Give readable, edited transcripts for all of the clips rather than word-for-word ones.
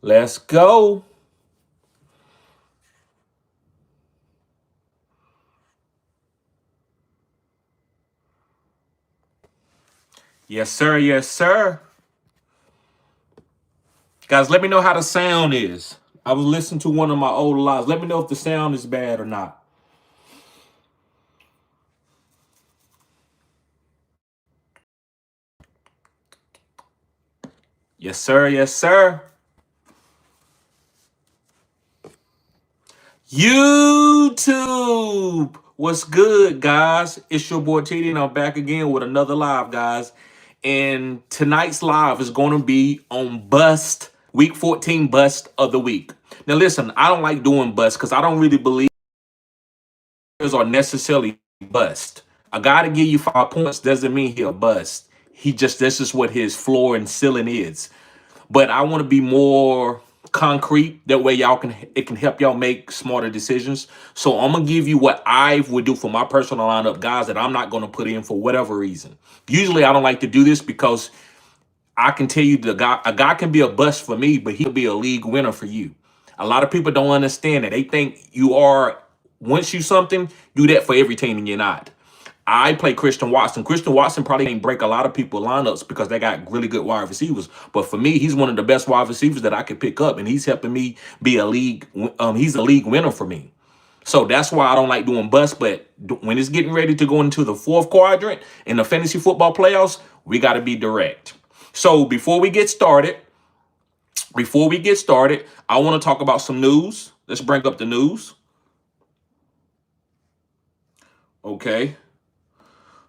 Let's go. Yes, sir. Yes, sir. Guys, let me know how the sound is. I was listening to one of my old lives. Let me know if the sound is bad or not. Yes, sir. Yes, sir. YouTube. What's good, guys? It's your boy TD, and I'm back again with another live, guys. And tonight's live is going to be on Bust, Week 14 Bust of the Week. Now, listen, I don't like doing bust because I don't really believe are necessarily bust. A guy to give you 5 points doesn't mean he'll bust. This is what his floor and ceiling is. But I want to be more concrete. That way it can help y'all make smarter decisions. So I'm gonna give you what I would do for my personal lineup, guys, that I'm not gonna put in for whatever reason. Usually I don't like to do this because I can tell you a guy can be a bust for me, but he'll be a league winner for you. A lot of people don't understand that. They think you are once you something, do that for every team and you're not. I play Christian Watson. Christian Watson probably ain't break a lot of people lineups because they got really good wide receivers. But for me, he's one of the best wide receivers that I could pick up, and he's helping me be a league. He's a league winner for me. So that's why I don't like doing bust. But when it's getting ready to go into the fourth quadrant in the fantasy football playoffs, we got to be direct. So before we get started, I want to talk about some news. Let's bring up the news. Okay.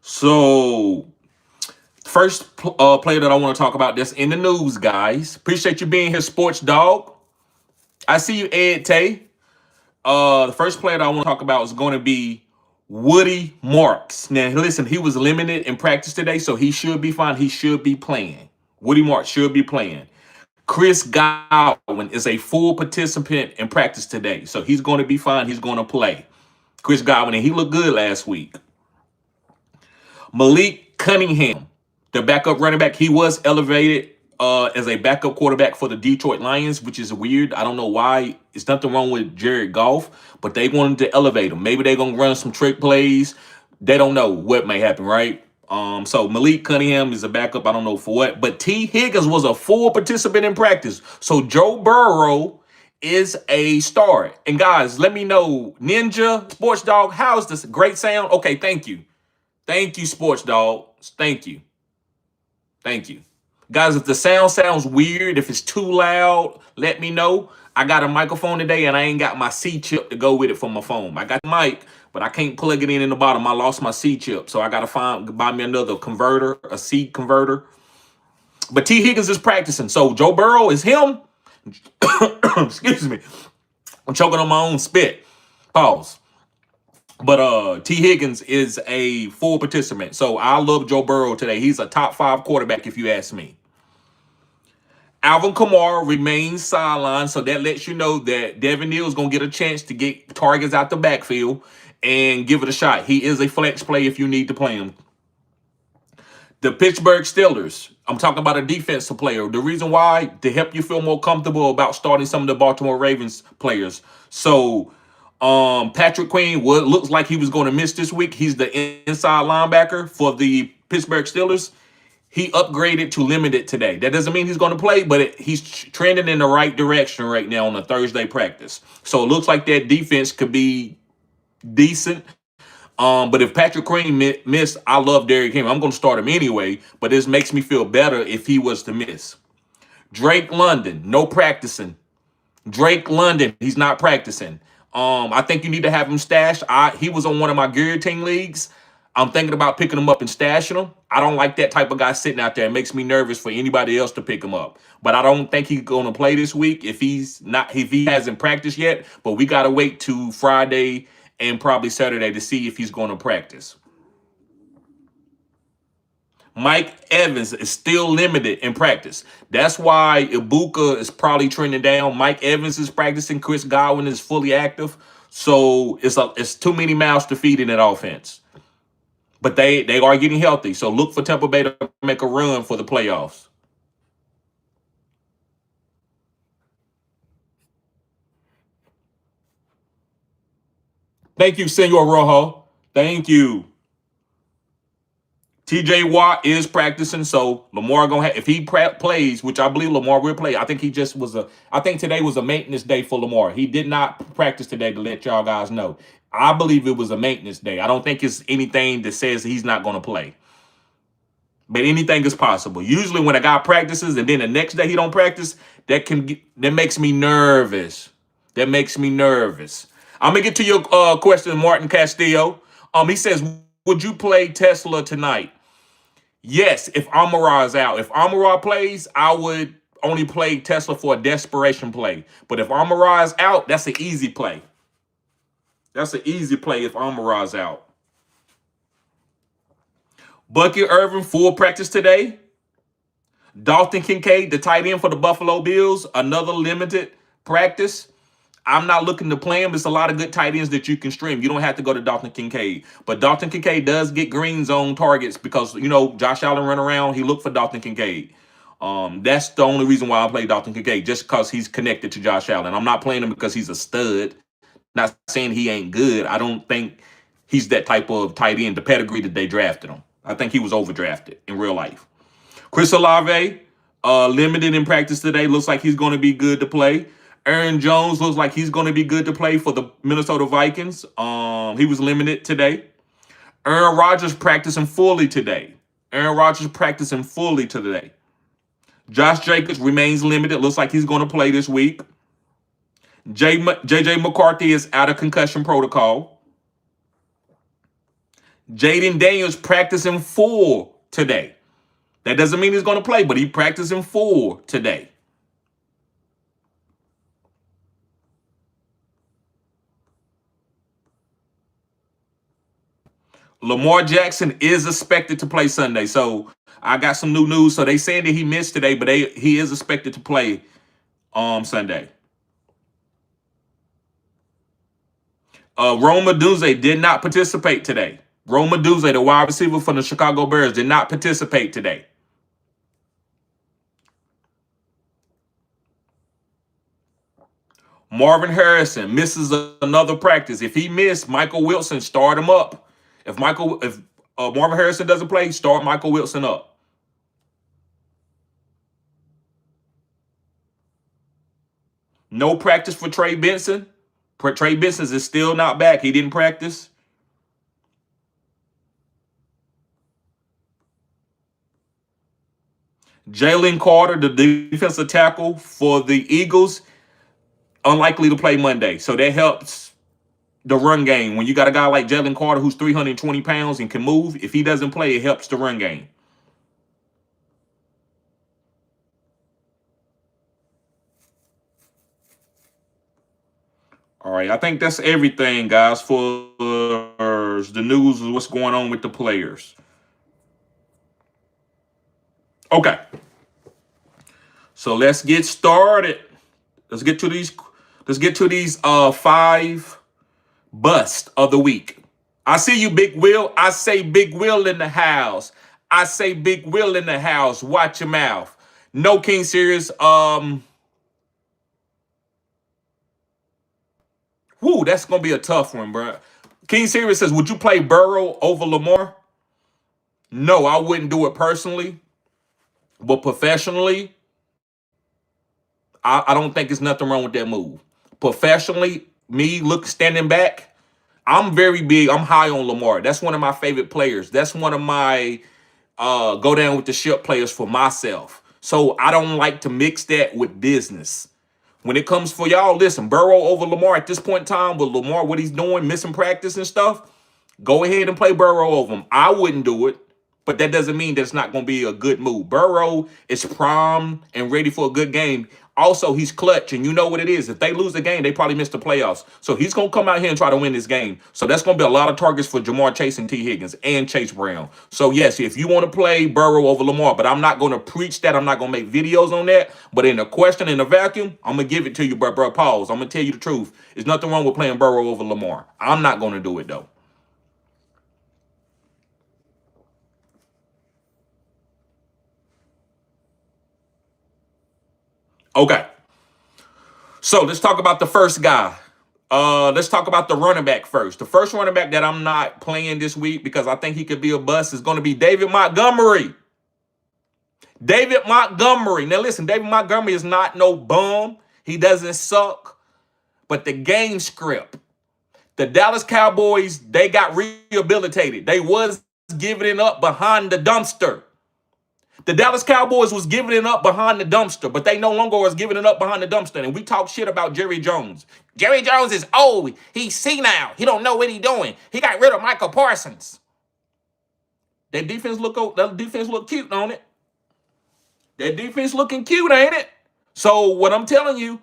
So first player that I want to talk about that's in the news, guys. Appreciate you being here, Sports Dog. I see you, Ed Tay. The first player that I want to talk about is going to be Woody Marks. Now, listen, he was limited in practice today, so he should be fine. He should be playing. Woody Marks should be playing. Chris Godwin is a full participant in practice today, so he's going to be fine. He's going to play. Chris Godwin, and he looked good last week. Malik Cunningham, the backup running back, he was elevated as a backup quarterback for the Detroit Lions, which is weird. I don't know why. It's nothing wrong with Jared Goff, but they wanted to elevate him. Maybe they're going to run some trick plays. They don't know what may happen, right? So Malik Cunningham is a backup. I don't know for what. But T. Higgins was a full participant in practice. So Joe Burrow is a star. And guys, let me know, Ninja, Sports Dog, how's this? Great sound? Okay, thank you. Thank you, Sports Dog. Thank you. Thank you. Guys, if the sound sounds weird, if it's too loud, let me know. I got a microphone today and I ain't got my C chip to go with it for my phone. I got the mic, but I can't plug it in the bottom. I lost my C chip. So I got to buy me another converter, a C converter. But T. Higgins is practicing. So Joe Burrow is him. Excuse me. I'm choking on my own spit. Pause. But T. Higgins is a full participant. So I love Joe Burrow today. He's a top 5 quarterback, if you ask me. Alvin Kamara remains sidelined, so that lets you know that Devin Neal is going to get a chance to get targets out the backfield and give it a shot. He is a flex play if you need to play him. The Pittsburgh Steelers, I'm talking about a defensive player. The reason why, to help you feel more comfortable about starting some of the Baltimore Ravens players. So Patrick Queen looks like he was going to miss this week. He's the inside linebacker for the Pittsburgh Steelers. He upgraded to limited today. That doesn't mean he's going to play, but he's trending in the right direction right now on a Thursday practice. So it looks like that defense could be decent. But if Patrick Queen missed, I love Derrick Henry. I'm going to start him anyway, but this makes me feel better if he was to miss. Drake London, no practicing. Drake London, he's not practicing. I think you need to have him stashed. He was on one of my guillotine leagues. I'm thinking about picking him up and stashing him. I don't like that type of guy sitting out there. It makes me nervous for anybody else to pick him up. But I don't think he's going to play this week if he hasn't practiced yet. But we got to wait to Friday and probably Saturday to see if he's going to practice. Mike Evans is still limited in practice. That's why Ibuka is probably trending down. Mike Evans is practicing. Chris Godwin is fully active. So it's too many mouths to feed in that offense. But they are getting healthy. So look for Tampa Bay to make a run for the playoffs. Thank you, Senor Rojo. Thank you. TJ Watt is practicing, so Lamar gonna have, if he plays, which I believe Lamar will play. I think he just was a. I think today was a maintenance day for Lamar. He did not practice today to let y'all guys know. I believe it was a maintenance day. I don't think it's anything that says he's not gonna play. But anything is possible. Usually, when a guy practices and then the next day he don't practice, that makes me nervous. That makes me nervous. I'm gonna get to your question, Martin Castillo. He says, "Would you play Tesla tonight?" Yes, if Amara is out. If Amara plays, I would only play Tesla for a desperation play. But if Amara is out, that's an easy play. That's an easy play if Amara is out. Bucky Irvin, full practice today. Dalton Kincaid, the tight end for the Buffalo Bills, another limited practice. I'm not looking to play him. There's a lot of good tight ends that you can stream. You don't have to go to Dalton Kincaid. But Dalton Kincaid does get green zone targets because, Josh Allen run around. He looked for Dalton Kincaid. That's the only reason why I play Dalton Kincaid, just because he's connected to Josh Allen. I'm not playing him because he's a stud. Not saying he ain't good. I don't think he's that type of tight end, the pedigree that they drafted him. I think he was overdrafted in real life. Chris Olave, limited in practice today. Looks like he's going to be good to play. Aaron Jones looks like he's going to be good to play for the Minnesota Vikings. He was limited today. Aaron Rodgers practicing fully today. Josh Jacobs remains limited. Looks like he's going to play this week. JJ McCarthy is out of concussion protocol. Jaden Daniels practicing full today. That doesn't mean he's going to play, but he practicing full today. Lamar Jackson is expected to play Sunday. So I got some new news. So they saying that he missed today, but he is expected to play Sunday. Rome Odunze did not participate today. Rome Odunze, the wide receiver for the Chicago Bears, did not participate today. Marvin Harrison misses another practice. If he missed, Michael Wilson, start him up. If Marvin Harrison doesn't play, start Michael Wilson up. No practice for Trey Benson. Trey Benson is still not back. He didn't practice. Jalen Carter, the defensive tackle for the Eagles, unlikely to play Monday. So that helps the run game. When you got a guy like Jalen Carter who's 320 pounds and can move, if he doesn't play, it helps the run game. All right, I think that's everything, guys, for the news of what's going on with the players. Okay. So let's get started. Let's get to these 5 busts of the week. I see you, Big Will. I say Big Will in the house. Watch your mouth. No King Serious. That's gonna be a tough one, bro. King Serious says, would you play Burrow over Lamar? No, I wouldn't do it personally. But professionally, I don't think there's nothing wrong with that move. Professionally, standing back, I'm very big. I'm high on Lamar. That's one of my favorite players. That's one of my go down with the ship players for myself. So I don't like to mix that with business. When it comes for y'all, listen, Burrow over Lamar at this point in time, with Lamar, what he's doing, missing practice and stuff, go ahead and play Burrow over him. I wouldn't do it, but that doesn't mean that it's not going to be a good move. Burrow is primed and ready for a good game. Also, he's clutch, and you know what it is. If they lose the game, they probably miss the playoffs. So he's going to come out here and try to win this game. So that's going to be a lot of targets for Jamar Chase and T. Higgins and Chase Brown. So, yes, if you want to play Burrow over Lamar, but I'm not going to preach that. I'm not going to make videos on that. But in a question, in a vacuum, I'm going to give it to you, bro. Pause. I'm going to tell you the truth. There's nothing wrong with playing Burrow over Lamar. I'm not going to do it, though. Okay. So let's talk about the first guy. Let's talk about the running back first. The first running back that I'm not playing this week because I think he could be a bust is going to be David Montgomery. David Montgomery. Now listen, David Montgomery is not no bum. He doesn't suck. But the game script, the Dallas Cowboys, they got rehabilitated. They was giving it up behind the dumpster. The Dallas Cowboys was giving it up behind the dumpster, but they no longer was giving it up behind the dumpster. And we talk shit about Jerry Jones. Jerry Jones is old. He's senile. He don't know what he's doing. He got rid of Michael Parsons. That defense look cute, don't it? That defense looking cute, ain't it? So what I'm telling you,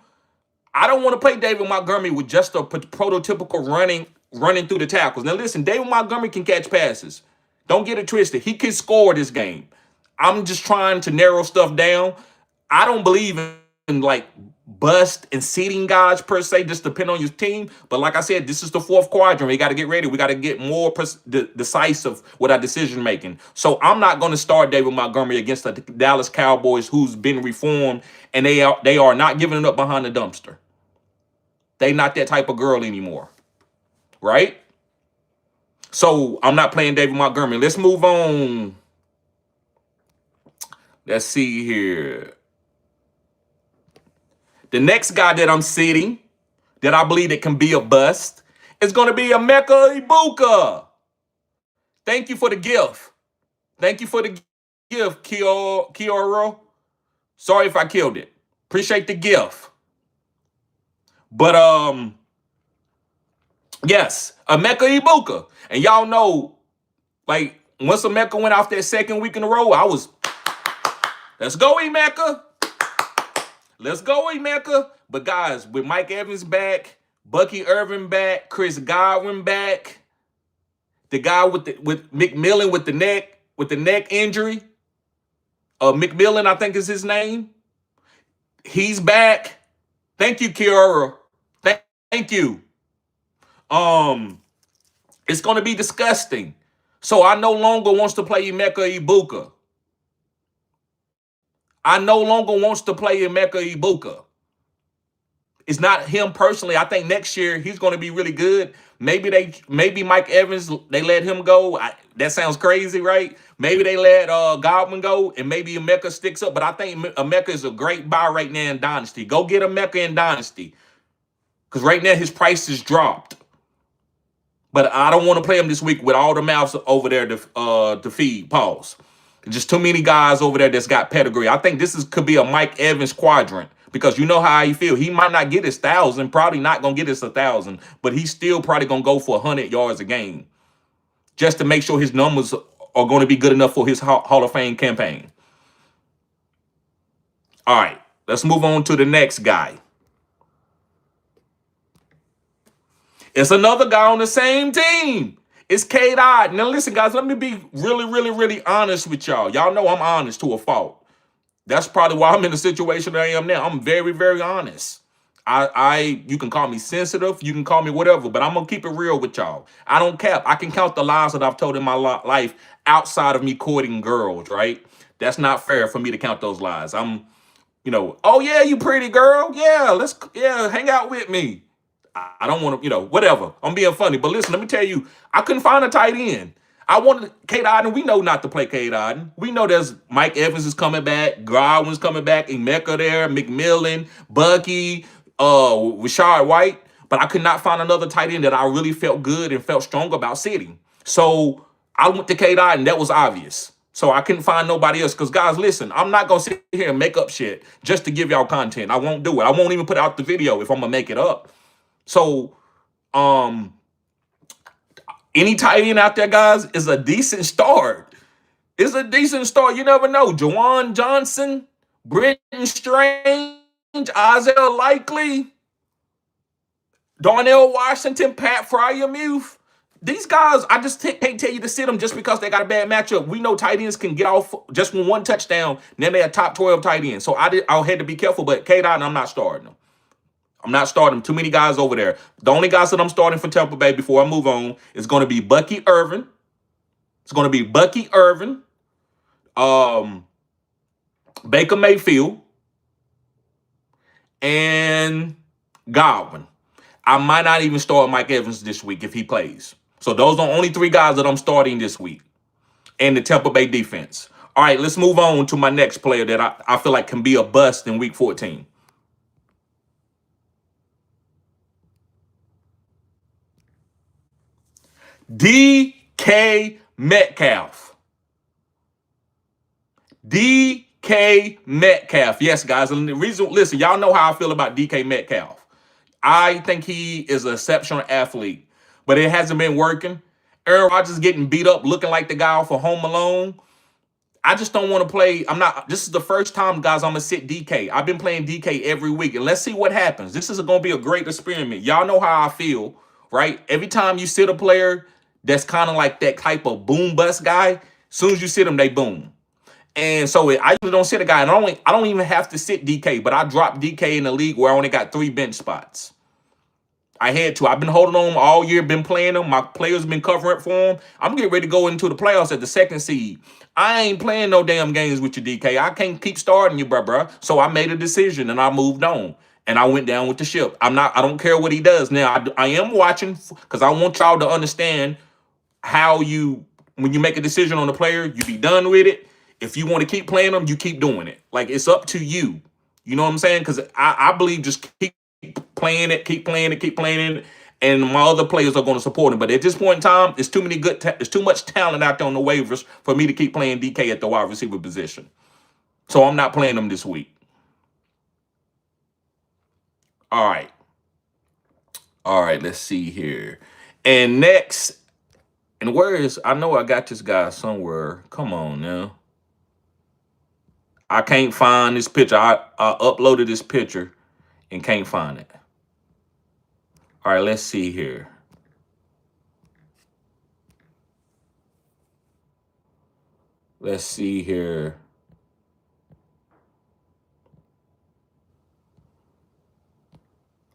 I don't want to play David Montgomery with just a prototypical running through the tackles. Now listen, David Montgomery can catch passes. Don't get it twisted. He can score this game. I'm just trying to narrow stuff down. I don't believe in like bust and seeding guys per se, just depend on your team. But like I said, this is the fourth quadrant. We got to get ready. We got to get more decisive with our decision making. So I'm not going to start David Montgomery against the Dallas Cowboys, who's been reformed, and they are not giving it up behind the dumpster. They not that type of girl anymore, right? So I'm not playing David Montgomery. Let's move on. Let's see here. The next guy that I'm sitting, that I believe that can be a bust, is going to be Emeka Ibuka. Thank you for the gift. Thank you for the gift, Kiora. Sorry if I killed it. Appreciate the gift. But yes, Emeka Ibuka. And y'all know, like, once Emeka went off that second week in a row, I was, let's go, Emeka. Let's go, Emeka. But guys, with Mike Evans back, Bucky Irvin back, Chris Godwin back, the guy with McMillan with the neck injury, McMillan, I think is his name. He's back. Thank you, Kiora. Thank you. It's gonna be disgusting. So I no longer wants to play Emeka Ibuka. I no longer wants to play Emeka Ibuka. It's not him personally. I think next year he's going to be really good. Maybe Mike Evans, they let him go. That sounds crazy, right? Maybe they let Godwin go, and maybe Emeka sticks up. But I think Emeka is a great buy right now in Dynasty. Go get Emeka in Dynasty, because right now his price is dropped. But I don't want to play him this week with all the mouths over there to feed. Pause. Just too many guys over there that's got pedigree. I think this could be a Mike Evans quadrant, because you know how he feel. He might not get his 1,000, probably not going to get his 1,000, but he's still probably going to go for 100 yards a game just to make sure his numbers are going to be good enough for his Hall of Fame campaign. All right, let's move on to the next guy. It's another guy on the same team. It's Cade Otton. Now, listen, guys, let me be really honest with y'all. Y'all know I'm honest to a fault. That's probably why I'm in the situation that I am now. I'm very honest. You can call me sensitive. You can call me whatever, but I'm going to keep it real with y'all. I don't cap. I can count the lies that I've told in my life outside of me courting girls, right? That's not fair for me to count those lies. I'm, oh, yeah, you pretty girl. Yeah, hang out with me. I don't want to, whatever. I'm being funny. But listen, let me tell you, I couldn't find a tight end. I wanted Cade Otton. We know not to play Cade Otton. We know there's Mike Evans is coming back. Godwin's coming back. Emeka there. McMillan, Bucky, Rashad White. But I could not find another tight end that I really felt good and felt strong about sitting. So I went to Cade Otton. That was obvious. So I couldn't find nobody else. Because, guys, listen, I'm not going to sit here and make up shit just to give y'all content. I won't do it. I won't even put out the video if I'm going to make it up. So, any tight end out there, guys, is a decent start. It's a decent start. You never know. Juwan Johnson, Britton Strange, Isaiah Likely, Darnell Washington, Pat Fryermuth. These guys, I just can't tell you to sit them just because they got a bad matchup. We know tight ends can get off just with one touchdown, and then they're top 12 tight ends. So I had to be careful, but Cade Otton, I'm not starting them. I'm not starting. Too many guys over there. The only guys that I'm starting for Tampa Bay before I move on is going to be Bucky Irvin. It's going to be Bucky Irvin, Baker Mayfield, and Godwin. I might not even start Mike Evans this week if he plays. So those are the only 3 guys that I'm starting this week. And the Tampa Bay defense. All right, let's move on to my next player that I feel like can be a bust in week 14. DK Metcalf. DK Metcalf. Yes, guys. And the reason, listen, y'all know how I feel about DK Metcalf. I think he is an exceptional athlete, but it hasn't been working. Aaron Rodgers getting beat up, looking like the guy off of Home Alone. I just don't want to play. This is the first time, guys, I'm going to sit DK. I've been playing DK every week, and let's see what happens. This is going to be a great experiment. Y'all know how I feel, right? Every time you sit a player that's kind of like that type of boom bust guy, as soon as you sit them, they boom. And so I usually don't sit a guy, and I don't even have to sit DK, but I dropped DK in the league where I only got 3 bench spots. I had to. I've been holding on all year, been playing them. My players been covering for them. I'm getting ready to go into the playoffs at the 2nd seed. I ain't playing no damn games with you, DK. I can't keep starting you, bruh. So I made a decision and I moved on. And I went down with the ship. I don't care what he does. Now, I am watching because I want y'all to understand how when you make a decision on a player, you be done with it. If you want to keep playing them, you keep doing it. Like, it's up to you. You know what I'm saying? Because I believe just keep playing it, and my other players are going to support him. But at this point in time, there's too much talent out there on the waivers for me to keep playing DK at the wide receiver position. So I'm not playing him this week. All right, let's see here. And next, and I know I got this guy somewhere. Come on now. I can't find this picture. I uploaded this picture and can't find it. All right, let's see here. Let's see here.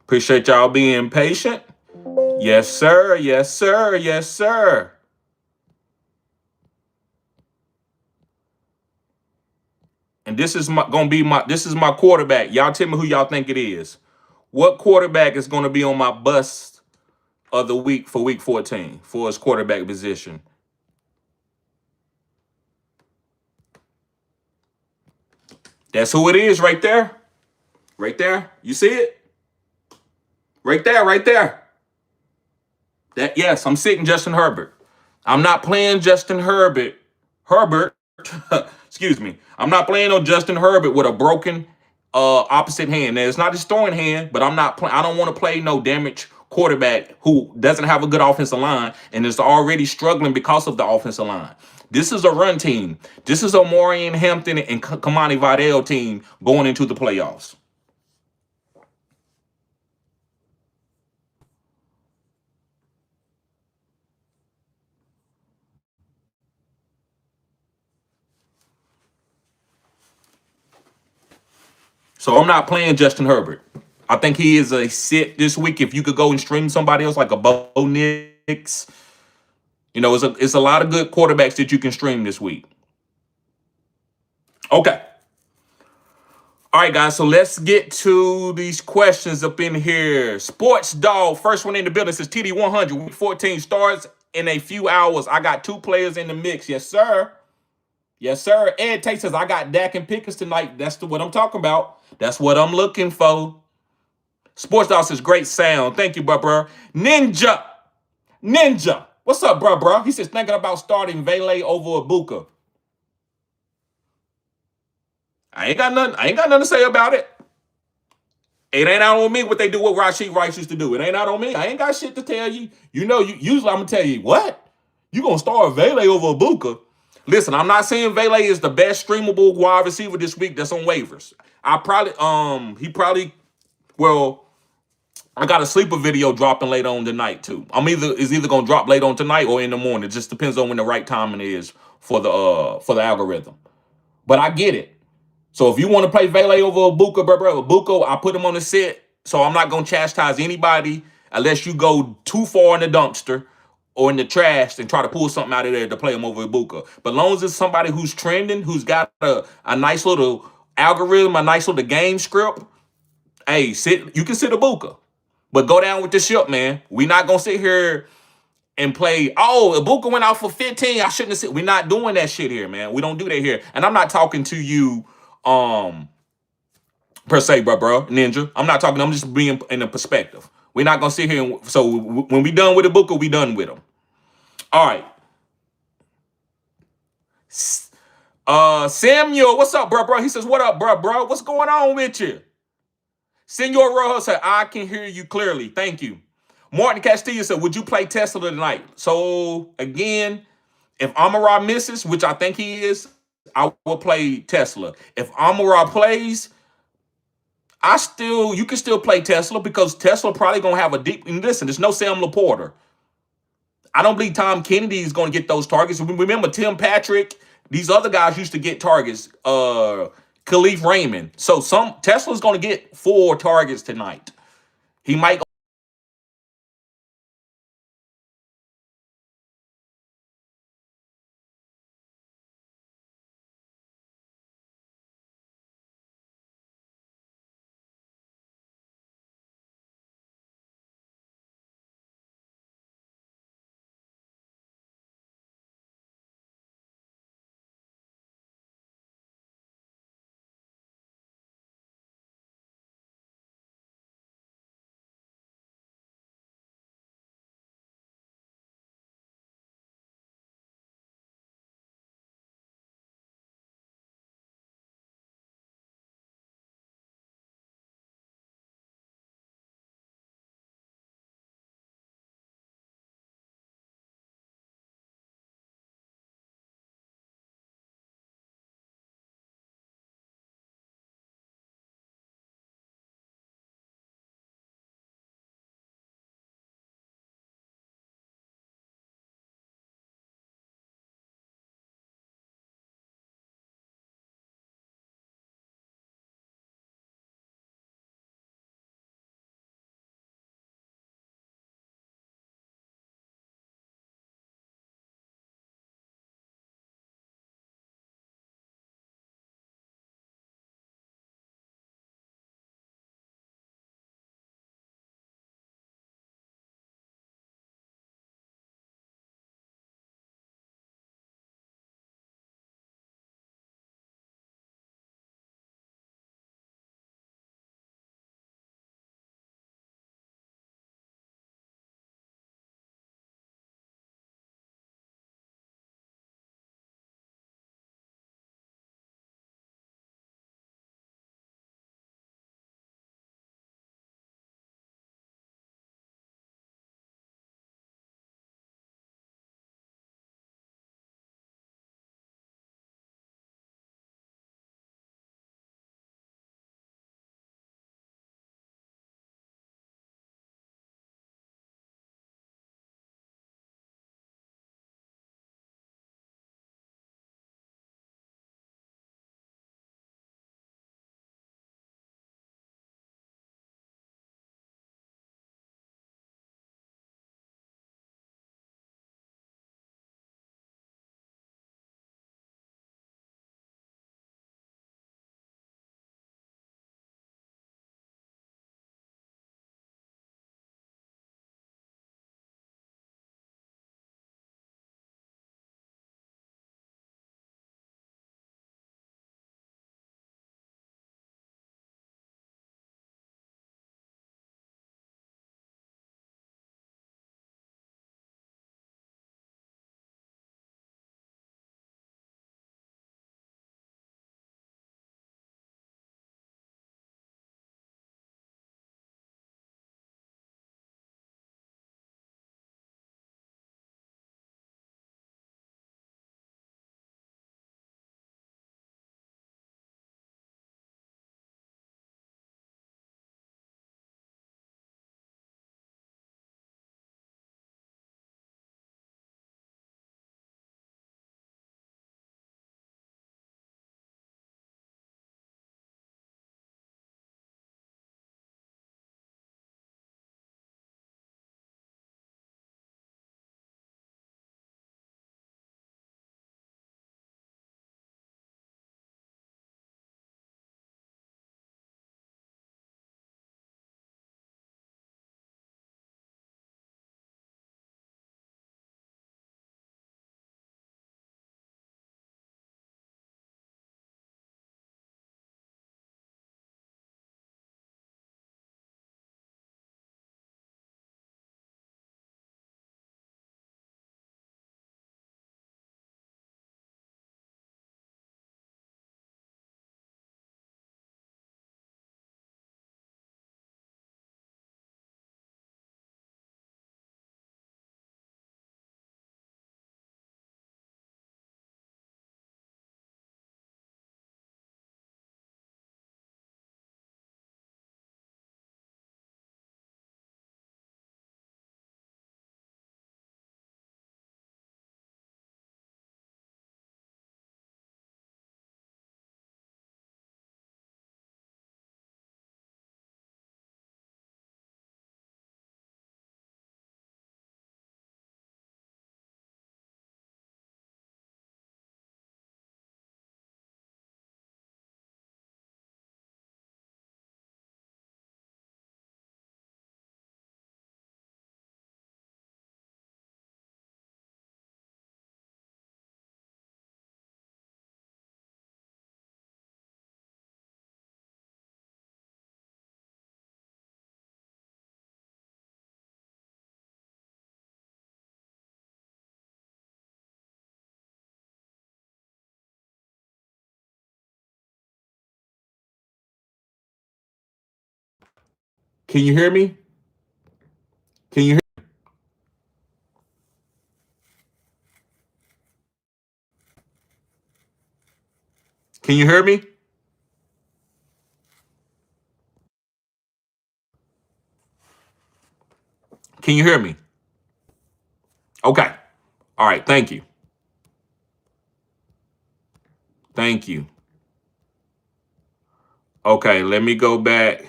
Appreciate y'all being patient. Yes, sir. Yes, sir. Yes, sir. And this is my quarterback. Y'all tell me who y'all think it is. What quarterback is going to be on my bust of the week for week 14 for his quarterback position? That's who it is right there. Right there. You see it? Right there. Yes, I'm sitting Justin Herbert. I'm not playing Justin Herbert. Excuse me. I'm not playing on Justin Herbert with a broken opposite hand. Now, it's not his throwing hand, but I don't want to play no damaged quarterback who doesn't have a good offensive line and is already struggling because of the offensive line. This is a run team. This is a Maureen Hampton and Kamani Vidal team going into the playoffs. So I'm not playing Justin Herbert. I think he is a sit this week. If you could go and stream somebody else like a Bo Nix, it's a lot of good quarterbacks that you can stream this week. Okay. All right, guys. So let's get to these questions up in here. Sports Dog, first one in the building, says TD100. Week 14 starts in a few hours. I got 2 players in the mix. Yes, sir. Yes, sir. Ed Tate says, I got Dak and Pickens tonight. That's what I'm talking about. That's what I'm looking for. Sports Dog says, great sound. Thank you, bro. Ninja. What's up, bro? He says, thinking about starting Vele over Ibuka. I ain't got nothing to say about it. It ain't out on me what they do, what Rashid Rice used to do. It ain't out on me. I ain't got shit to tell you. Usually I'm going to tell you, what? You going to start Vele over Ibuka? Listen, I'm not saying Vele is the best streamable wide receiver this week that's on waivers. I got a sleeper video dropping later on tonight too. It's either gonna drop late on tonight or in the morning. It just depends on when the right timing is for the algorithm. But I get it. So if you want to play Vele over Ibuka, Ibuka, I put him on the set. So I'm not gonna chastise anybody unless you go too far in the dumpster or in the trash and try to pull something out of there to play him over Ibuka. But as long as it's somebody who's trending, who's got a nice little algorithm, a nice little game script, hey, you can sit Ibuka. But go down with the ship, man. We not gonna sit here and play. Oh, Ibuka went out for 15. I shouldn't have said. We're not doing that shit here, man. We don't do that here. And I'm not talking to you, per se, bro, Ninja. I'm not talking. I'm just being in a perspective. We're not gonna sit here. So when we done with Ibuka, we done with him. All right. Samuel, what's up, bro? He says, what up, bro? What's going on with you? Senor Rojo said, I can hear you clearly. Thank you. Martin Castillo said, would you play Tesla tonight? So, again, if Amara misses, which I think he is, I will play Tesla. If Amara plays, you can still play Tesla because Tesla probably going to have a deep, and listen, there's no Sam Laporta. I don't believe Tom Kennedy is going to get those targets. Remember Tim Patrick, these other guys used to get targets. Khalif Raymond. So Tesla's going to get 4 targets tonight. He might Can you hear me? Can you hear? Can you hear me? Can you hear me? Okay. All right. Thank you. Thank you. Okay. Let me go back.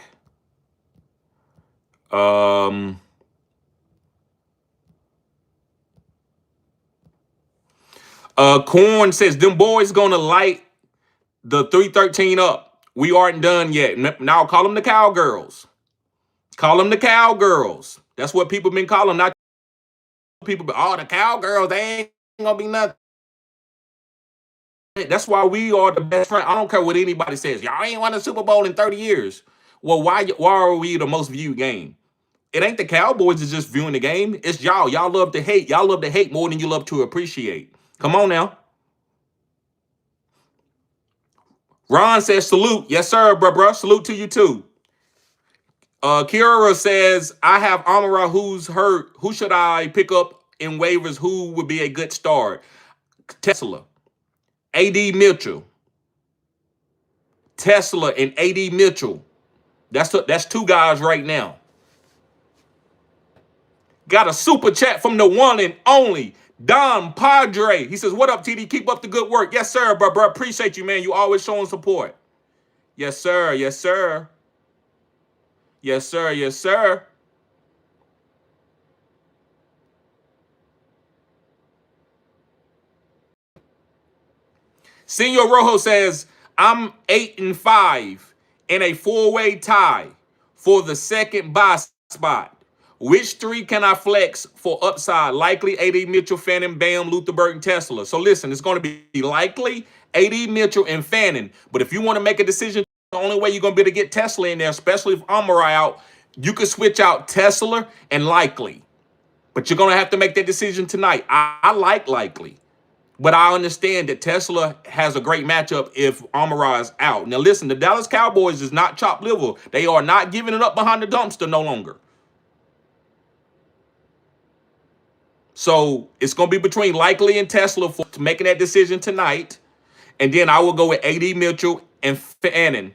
Um. Corn says them boys gonna light the 313 up. We aren't done yet. Now call them the cowgirls. Call them the cowgirls. That's what people been calling. Not people. Oh, the cowgirls. They ain't gonna be nothing. That's why we are the best friend. I don't care what anybody says. Y'all ain't won a Super Bowl in 30 years. Well, why are we the most viewed game? It ain't the Cowboys that's just viewing the game. It's y'all. Y'all love to hate. Y'all love to hate more than you love to appreciate. Come on now. Ron says salute. Yes, sir, bruh. Salute to you too. Kiara says, I have Amara who's hurt. Who should I pick up in waivers? Who would be a good start? Tesla. A.D. Mitchell. Tesla and A.D. Mitchell. That's two guys right now. Got a super chat from the one and only Don Padre. He says, what up, TD? Keep up the good work. Yes, sir, bro. Appreciate you, man. You always showing support. Yes, sir. Yes, sir. Yes, sir. Yes, sir. Senor Rojo says, I'm 8-5 in a four-way tie for the second buy spot. Which three can I flex for upside? Likely, A.D. Mitchell, Fannin, Bam, Luther Burton, Tesla. So listen, it's going to be likely, A.D. Mitchell, and Fannin. But if you want to make a decision, the only way you're going to be able to get Tesla in there, especially if Amari out, you could switch out Tesla and likely. But you're going to have to make that decision tonight. I like likely. But I understand that Tesla has a great matchup if Amara is out. Now, listen, the Dallas Cowboys is not chopped liver. They are not giving it up behind the dumpster no longer. So it's going to be between likely and Tesla for making that decision tonight. And then I will go with A.D. Mitchell and Fannin.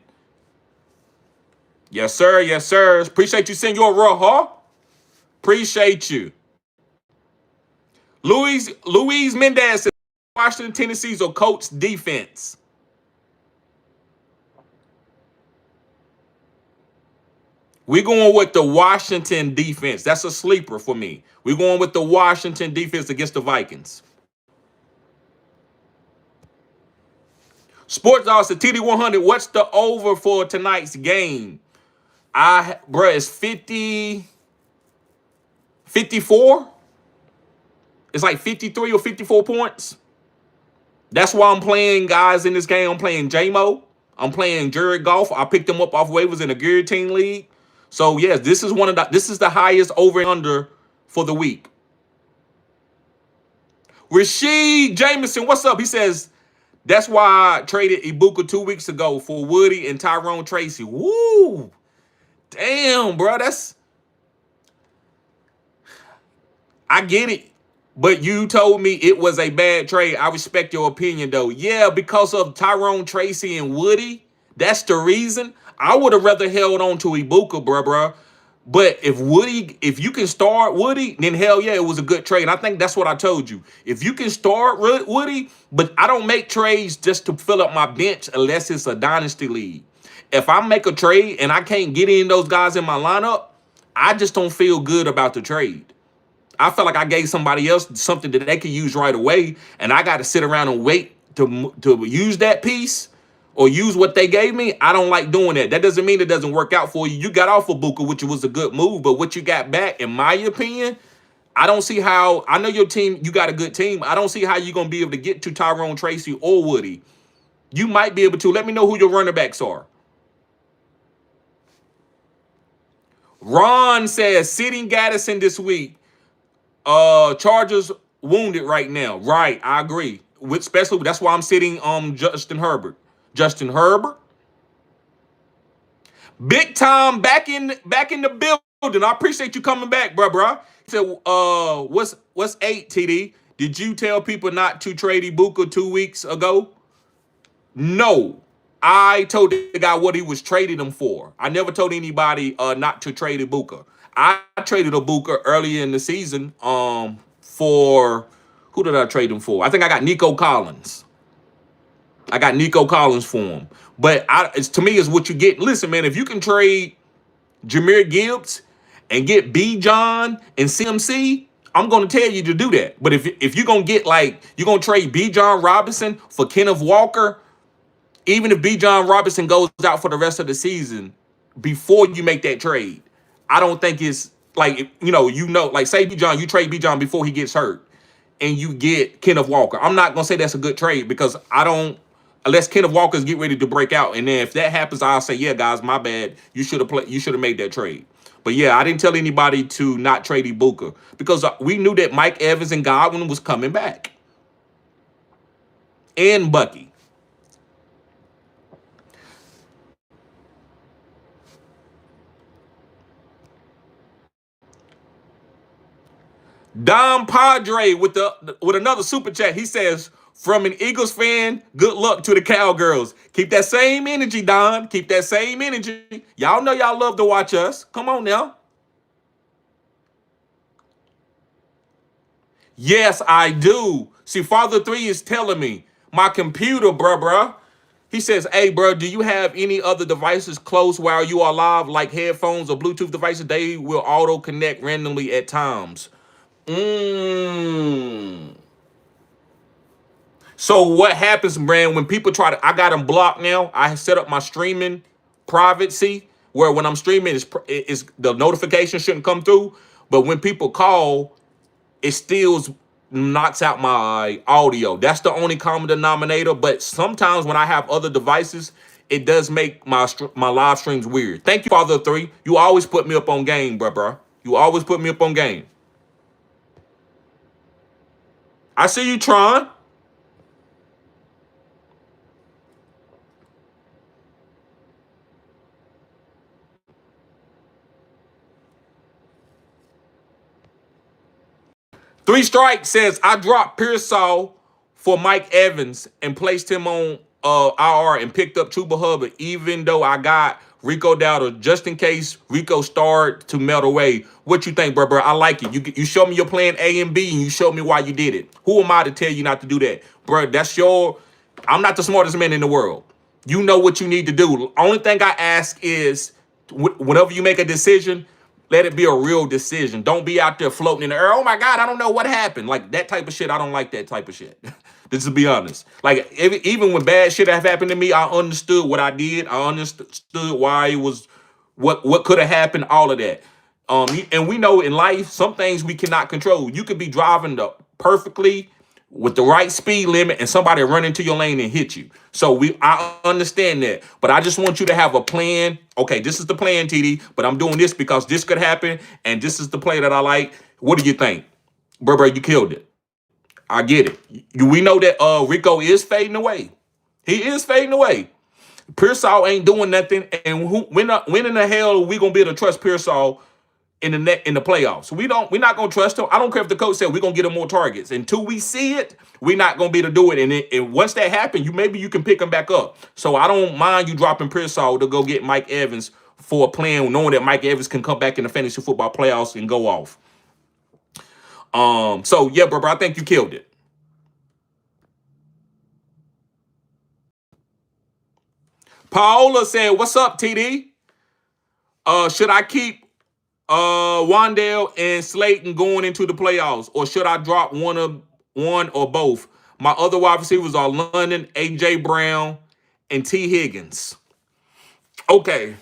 Yes, sir. Yes, sir. Appreciate you, Senor Rojo. Appreciate you. Luis Mendez says Washington, Tennessee's or Colts defense. We're going with the Washington defense. That's a sleeper for me. We're going with the Washington defense against the Vikings. Sports Dog said TD100. What's the over for tonight's game? Bruh, it's 54. It's like 53 or 54 points. That's why I'm playing guys in this game. I'm playing J-Mo. I'm playing Jared Goff. I picked him up off waivers in a guillotine league. So yes, this is the highest over and under for the week. Rasheed Jameson, what's up? He says, that's why I traded Ibuka 2 weeks ago for Woody and Tyrone Tracy. Woo! Damn, bro. I get it. But you told me it was a bad trade. I respect your opinion, though. Yeah, because of Tyrone Tracy and Woody. That's the reason. I would have rather held on to Ibuka, bruh. But if you can start Woody, then hell yeah, it was a good trade. I think that's what I told you. If you can start Woody, but I don't make trades just to fill up my bench unless it's a dynasty league. If I make a trade and I can't get in those guys in my lineup, I just don't feel good about the trade. I felt like I gave somebody else something that they could use right away, and I got to sit around and wait to use that piece or use what they gave me. I don't like doing that. That doesn't mean it doesn't work out for you. You got off of Buka, which was a good move, but what you got back, in my opinion, I don't see how. I know your team, you got a good team. I don't see how you're going to be able to get to Tyrone Tracy or Woody. You might be able to. Let me know who your running backs are. Ron says, sitting Gaddison this week. Chargers wounded right now. Right, I agree. Especially that's why I'm sitting Justin Herbert. Justin Herbert. Big time back in the building. I appreciate you coming back, bro. He said, what's 8, TD? Did you tell people not to trade Ibuka 2 weeks ago? No. I told the guy what he was trading him for. I never told anybody not to trade Ibuka. I traded Ibuka earlier in the season for who did I trade him for? I think I got Nico Collins. I got Nico Collins for him. But it's to me is what you get. Listen, man, if you can trade Jahmyr Gibbs and get B. John and CMC, I'm gonna tell you to do that. But if you're gonna get you're gonna trade B. John Robinson for Kenneth Walker, even if B. John Robinson goes out for the rest of the season, before you make that trade, I don't think it's like say B. John, you trade B. John before he gets hurt, and you get Kenneth Walker. I'm not gonna say that's a good trade because I don't. Unless Kenneth Walker's get ready to break out, and then if that happens, I'll say, yeah, guys, my bad. You should have played. You should have made that trade. But yeah, I didn't tell anybody to not trade Ibuka because we knew that Mike Evans and Godwin was coming back, and Bucky. Dom Padre with another super chat. He says, from an Eagles fan, good luck to the Cowgirls. Keep that same energy, Don. Keep that same energy. Y'all know y'all love to watch us. Come on now. Yes, I do. See, Father 3 is telling me my computer, bruh. He says, hey, bro, do you have any other devices close while you are live, like headphones or Bluetooth devices? They will auto connect randomly at times. So what happens, Brand, when people try to, I got them blocked now. I have set up my streaming privacy where when I'm streaming, is the notification shouldn't come through. But when people call, it still knocks out my audio. That's the only common denominator. But sometimes when I have other devices, it does make my live streams weird. Thank you, Father 3. You always put me up on game, bro. You always put me up on game. I see you, Tron. Three Strikes says, I dropped Pearsall for Mike Evans and placed him on IR and picked up Chuba Hubbard, even though I got Rico Dowdle, just in case Rico start to melt away. What you think, bro? I like it. You showed me your plan A and B, and you showed me why you did it. Who am I to tell you not to do that? Bro, I'm not the smartest man in the world. You know what you need to do. Only thing I ask is, whenever you make a decision, let it be a real decision. Don't be out there floating in the air. Oh my God, I don't know what happened. Like that type of shit. I don't like that type of shit. Just to be honest. Like even when bad shit have happened to me, I understood what I did. I understood why it was, what could have happened. All of that. And we know in life some things we cannot control. You could be driving perfectly with the right speed limit and somebody run into your lane and hit you. So I understand that, but I just want you to have a plan. Okay, this is the plan, TD, but I'm doing this because this could happen, and this is the play that I like. What do you think? Bro, you killed it. I get it. We know that Rico is fading away. He is fading away. Pearsall ain't doing nothing, and when in the hell are we gonna be able to trust Pearsall in the playoffs? We're not gonna trust him. I don't care if the coach said we're gonna get him more targets. Until we see it, we're not gonna be able to do it. And once that happens, maybe you can pick him back up. So I don't mind you dropping Pearsall to go get Mike Evans for a plan, knowing that Mike Evans can come back in the fantasy football playoffs and go off. So yeah, bro, I think you killed it. Paola said, "What's up, TD? Should I keep Wandale and Slayton going into the playoffs, or should I drop one or both? My other wide receivers are London, AJ Brown, and T. Higgins." Okay.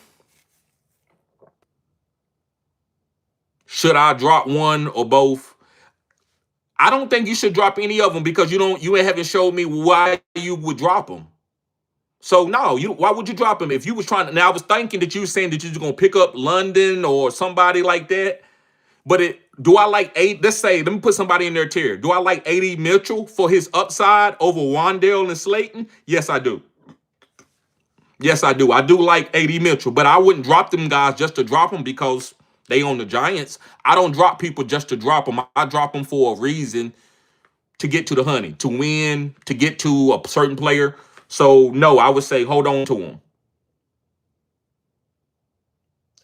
Should I drop one or both? I don't think you should drop any of them because you haven't showed me why you would drop them. So no, why would you drop him? If you was trying to, now I was thinking that you were saying that you were gonna pick up London or somebody like that. But do I like let's say, let me put somebody in their tier. Do I like A.D. Mitchell for his upside over Wandale and Slayton? Yes, I do. Yes, I do. I do like AD Mitchell, but I wouldn't drop them guys just to drop them because they on the Giants. I don't drop people just to drop them. I drop them for a reason, to get to the honey, to win, to get to a certain player. So no, I would say hold on to him.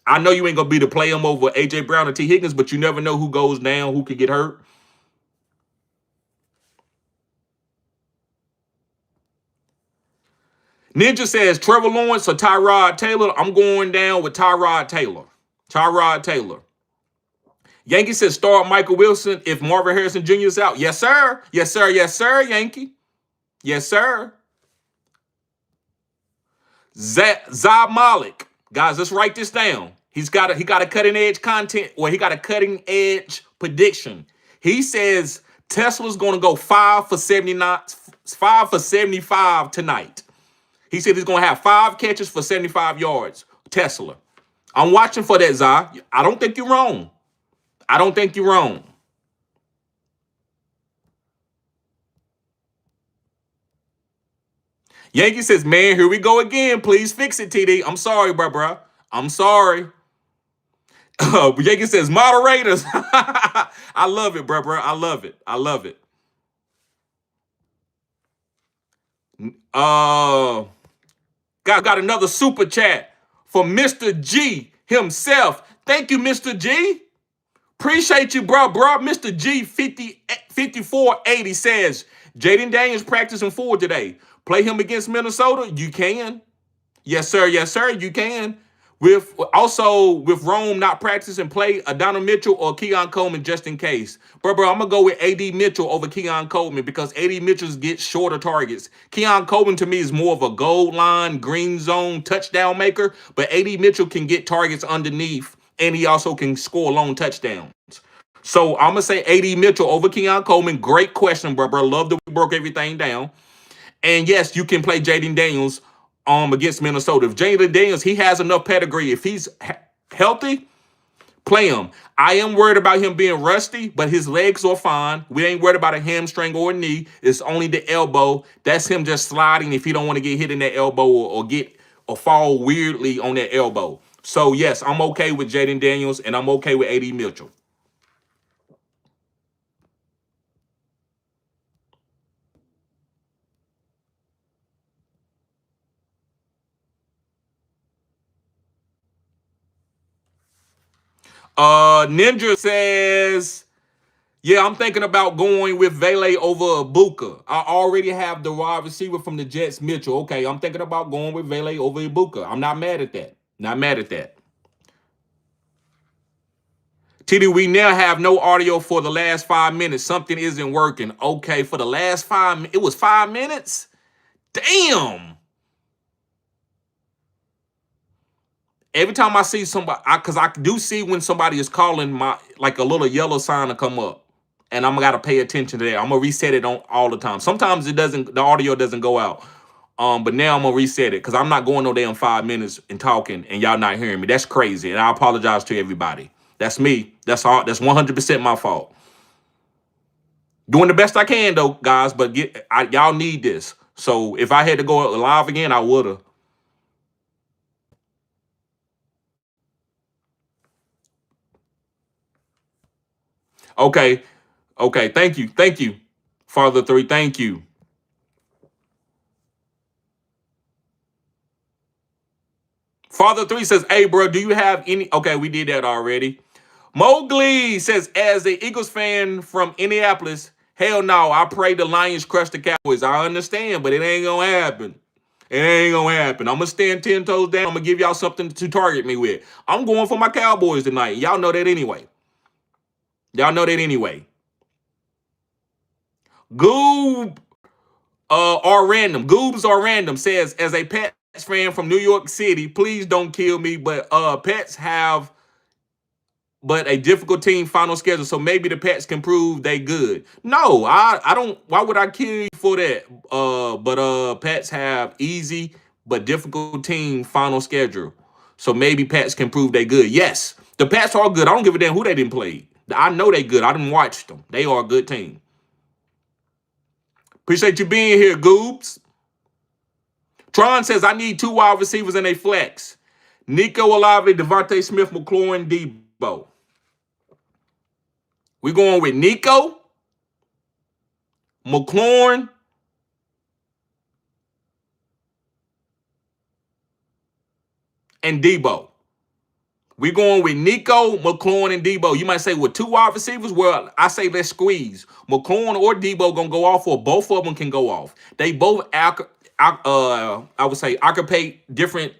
I know you ain't gonna be to play him over AJ Brown or T Higgins, but you never know who goes down, who could get hurt. Ninja says Trevor Lawrence or Tyrod Taylor. I'm going down with Tyrod Taylor. Tyrod Taylor. Yankee says start Michael Wilson if Marvin Harrison Jr. is out. Yes, sir. Yes, sir. Yes, sir, Yankee. Yes, sir. Zab Malik. Guys, let's write this down. He got a cutting edge content, or he got a cutting edge prediction. He says Tesla's gonna go 5 for 79, 5 for 75 tonight. He said he's gonna have 5 catches for 75 yards. Tesla. I'm watching for that, Zai. I don't think you're wrong. I don't think you're wrong. Yankee says, man, here we go again. Please fix it, TD. I'm sorry, bro. I'm sorry. Yankee says, moderators. I love it, bro. I love it. I love it. Got another super chat from Mr. G himself. Thank you, Mr. G. Appreciate you, bro. Mr. G 5480 says, Jaden Daniels practicing forward today. Play him against Minnesota? You can. Yes, sir. Yes, sir. You can. With Rome not practicing, play Adonai Mitchell or Keon Coleman just in case. Bro, I'm gonna go with AD Mitchell over Keon Coleman because AD Mitchell gets shorter targets. Keon Coleman to me is more of a goal line, green zone touchdown maker, but AD Mitchell can get targets underneath, and he also can score long touchdowns. So I'm gonna say AD Mitchell over Keon Coleman. Great question, bro. Love that we broke everything down. And yes, you can play Jaden Daniels against Minnesota. If Jaden Daniels, he has enough pedigree. If he's healthy, play him. I am worried about him being rusty, but his legs are fine. We ain't worried about a hamstring or a knee. It's only the elbow. That's him just sliding if he don't want to get hit in that elbow or fall weirdly on that elbow. So yes, I'm okay with Jaden Daniels, and I'm okay with AD Mitchell. Ninja says, yeah, I'm thinking about going with Vele over Ibuka. I already have the wide receiver from the Jets, Mitchell. Okay, I'm thinking about going with Vele over Ibuka. I'm not mad at that. Not mad at that. TD, we now have no audio for the last 5 minutes. Something isn't working. Okay, for the last 5, it was 5 minutes? Damn. Every time I see somebody, because I do see when somebody is calling like a little yellow sign to come up, and I'm gotta pay attention to that. I'm gonna reset it on all the time. Sometimes the audio doesn't go out. But now I'm gonna reset it because I'm not going no damn 5 minutes and talking and y'all not hearing me. That's crazy, and I apologize to everybody. That's me. That's all. That's 100% my fault. Doing the best I can though, guys. But y'all need this. So if I had to go live again, I woulda. Okay. Okay. Thank you. Thank you. Father 3. Thank you. Father 3 says, hey, bro, do you have any? Okay, we did that already. Mowgli says, as a Eagles fan from Indianapolis, hell no, I pray the Lions crush the Cowboys. I understand, but it ain't gonna happen. It ain't gonna happen. I'm gonna stand 10 toes down. I'm gonna give y'all something to target me with. I'm going for my Cowboys tonight. Y'all know that anyway. Y'all know that anyway. Goob are random. Goobs are random says, as a Pats fan from New York City, please don't kill me, but Pats have a difficult team final schedule, so maybe the Pats can prove they good. No, I don't. Why would I kill you for that? But Pats have easy but difficult team final schedule, so maybe Pats can prove they good. Yes, the Pats are good. I don't give a damn who they didn't play. I know they good. I didn't watch them. They are a good team. Appreciate you being here, Goobs. Tron says, I need 2 wide receivers in a flex. Nico Olave, Devontae Smith, McLaurin, Debo. We're going with Nico, McLaurin, and Debo. We're going with Nico, McLaurin, and Debo. You might say, with 2 wide receivers? Well, I say let's squeeze. McLaurin or Debo going to go off, or both of them can go off. They both, I would say, occupy different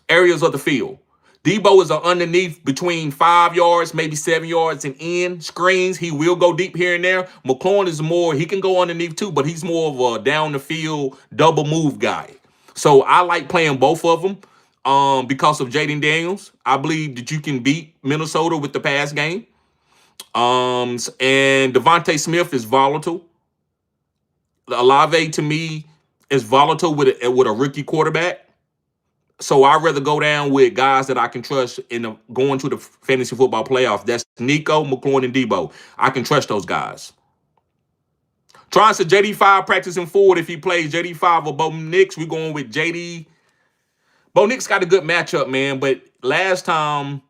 areas of the field. Debo is underneath between 5 yards, maybe 7 yards and in screens. He will go deep here and there. McLaurin is more, he can go underneath too, but he's more of a down the field double move guy. So I like playing both of them because of Jaden Daniels. I believe that you can beat Minnesota with the pass game. And Devontae Smith is volatile. Olave to me is volatile with a rookie quarterback. So I'd rather go down with guys that I can trust in going to the fantasy football playoff. That's Nico, McLaurin, and Debo. I can trust those guys. Trying to JD5 practicing forward if he plays. JD5 or Bo Nix. We're going with JD. Bo Nix got a good matchup, man. But last time,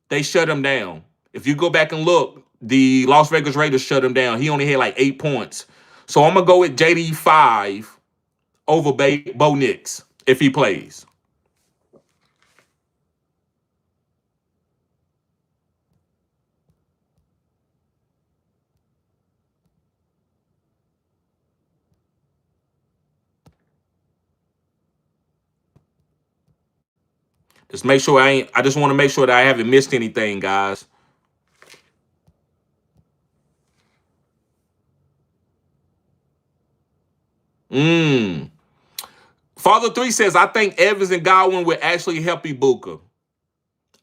they shut him down. If you go back and look, the Las Vegas Raiders shut him down. He only had like 8 points. So I'm going to go with JD5 over Bo Nix if he plays. Just make sure I just want to make sure that I haven't missed anything, guys. Father 3 says, I think Evans and Godwin will actually help Ibuka.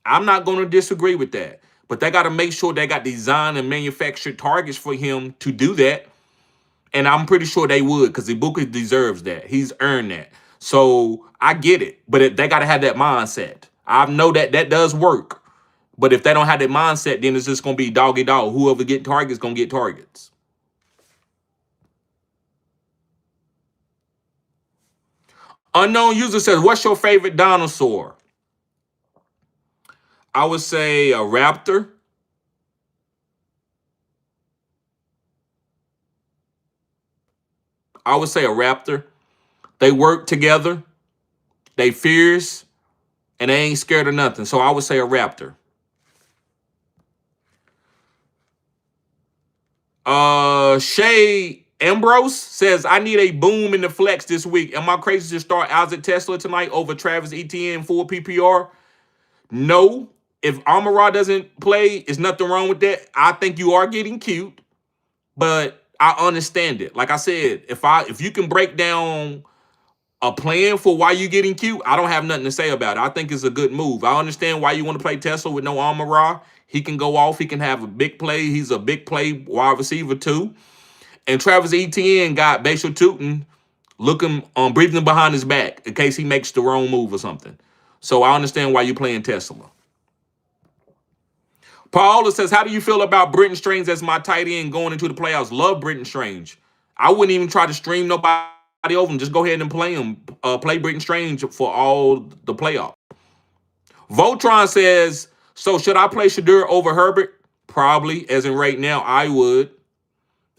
I'm not going to disagree with that. But they got to make sure they got designed and manufactured targets for him to do that. And I'm pretty sure they would, because Ibuka deserves that. He's earned that. So I get it. But they got to have that mindset. I know that does work. But if they don't have that mindset, then it's just going to be doggy dog. Whoever get targets going to get targets. Unknown user says, what's your favorite dinosaur? I would say a raptor. I would say a raptor. They work together. They fierce. And they ain't scared of nothing. So I would say a raptor. Shay Ambrose says, I need a boom in the flex this week. Am I crazy to start Isaac Tesla tonight over Travis Etienne for PPR? No. If Amon-Ra doesn't play, there's nothing wrong with that. I think you are getting cute, but I understand it. Like I said, if you can break down a plan for why you're getting cute, I don't have nothing to say about it. I think it's a good move. I understand why you want to play Tesla with no Amon-Ra. He can go off. He can have a big play. He's a big play wide receiver too. And Travis Etienne got Bashal Tootin looking, breathing behind his back in case he makes the wrong move or something. So I understand why you're playing Tesla. Paula says, how do you feel about Britton Strange as my tight end going into the playoffs? Love Britton Strange. I wouldn't even try to stream nobody over him. Just go ahead and play him. Play Britton Strange for all the playoffs. Voltron says, so should I play Shadur over Herbert? Probably, as in right now, I would.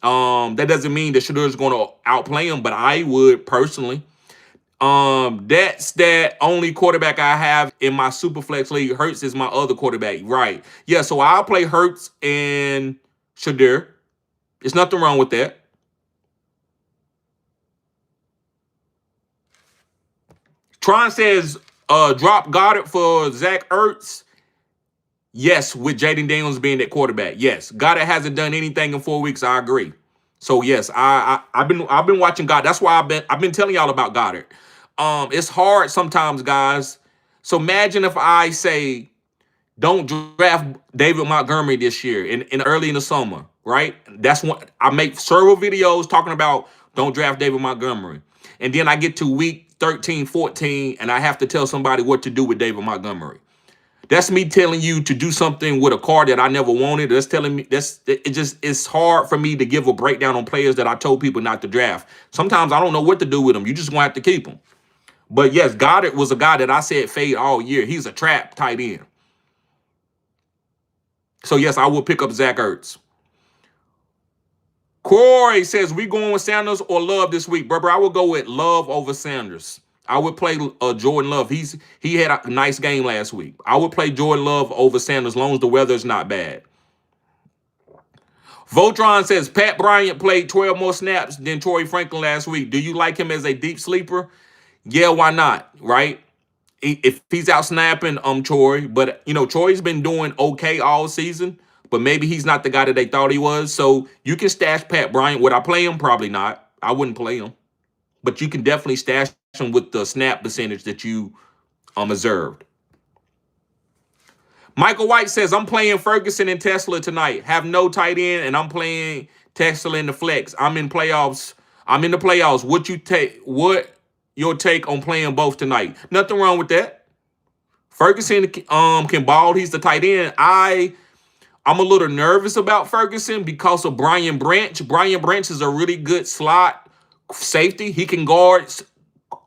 That doesn't mean that Shadur is going to outplay him, but I would personally. That's that only quarterback I have in my Superflex league. Hurts is my other quarterback, right? Yeah, so I'll play Hurts and Shadur. There's nothing wrong with that. Tron says, drop Goddard for Zach Ertz. Yes, with Jaden Daniels being that quarterback. Yes, Goddard hasn't done anything in 4 weeks. I agree. So yes, I've been watching Goddard. That's why I've been telling y'all about Goddard. It's hard sometimes, guys. So imagine if I say, don't draft David Montgomery this year in early in the summer, right? That's what I make several videos talking about. Don't draft David Montgomery, and then I get to week 13, 14, and I have to tell somebody what to do with David Montgomery. That's me telling you to do something with a card that I never wanted. That's telling me it's hard for me to give a breakdown on players that I told people not to draft. Sometimes I don't know what to do with them. You just gonna have to keep them. But yes, Goddard was a guy that I said fade all year. He's a trap tight end. So yes, I will pick up Zach Ertz. Corey says, we going with Sanders or Love this week? Brother, I would go with Love over Sanders. I would play Jordan Love. He had a nice game last week. I would play Jordan Love over Sanders as long as the weather's not bad. Voltron says, Pat Bryant played 12 more snaps than Troy Franklin last week. Do you like him as a deep sleeper? Yeah, why not, right? If he's out snapping Troy, but Troy's been doing okay all season, but maybe he's not the guy that they thought he was. So you can stash Pat Bryant. Would I play him? Probably not. I wouldn't play him, but you can definitely stash him with the snap percentage that you observed. Michael White says, I'm playing Ferguson and Tesla tonight. Have no tight end, and I'm playing Tesla in the flex. I'm in playoffs. I'm in the playoffs. What your take on playing both tonight? Nothing wrong with that. Ferguson can ball. He's the tight end. I'm a little nervous about Ferguson because of Brian Branch. Brian Branch is a really good slot safety. He can guard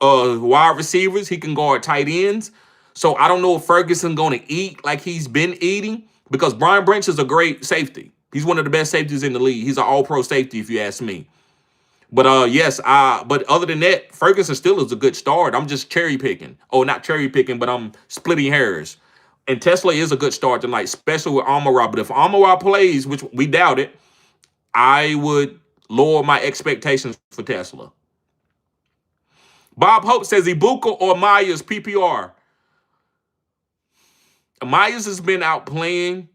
wide receivers. He can guard tight ends. So I don't know if Ferguson going to eat like he's been eating, because Brian Branch is a great safety. He's one of the best safeties in the league. He's an all-pro safety, if you ask me. But yes, but other than that, Ferguson still is a good start. I'm just cherry picking. Oh, not cherry picking, but I'm splitting hairs. And Tesla is a good start tonight, especially with Amon-Ra. But if Amon-Ra plays, which we doubt it, I would lower my expectations for Tesla. Bob Hope says, Ibuka or Myers PPR? Myers has been out playing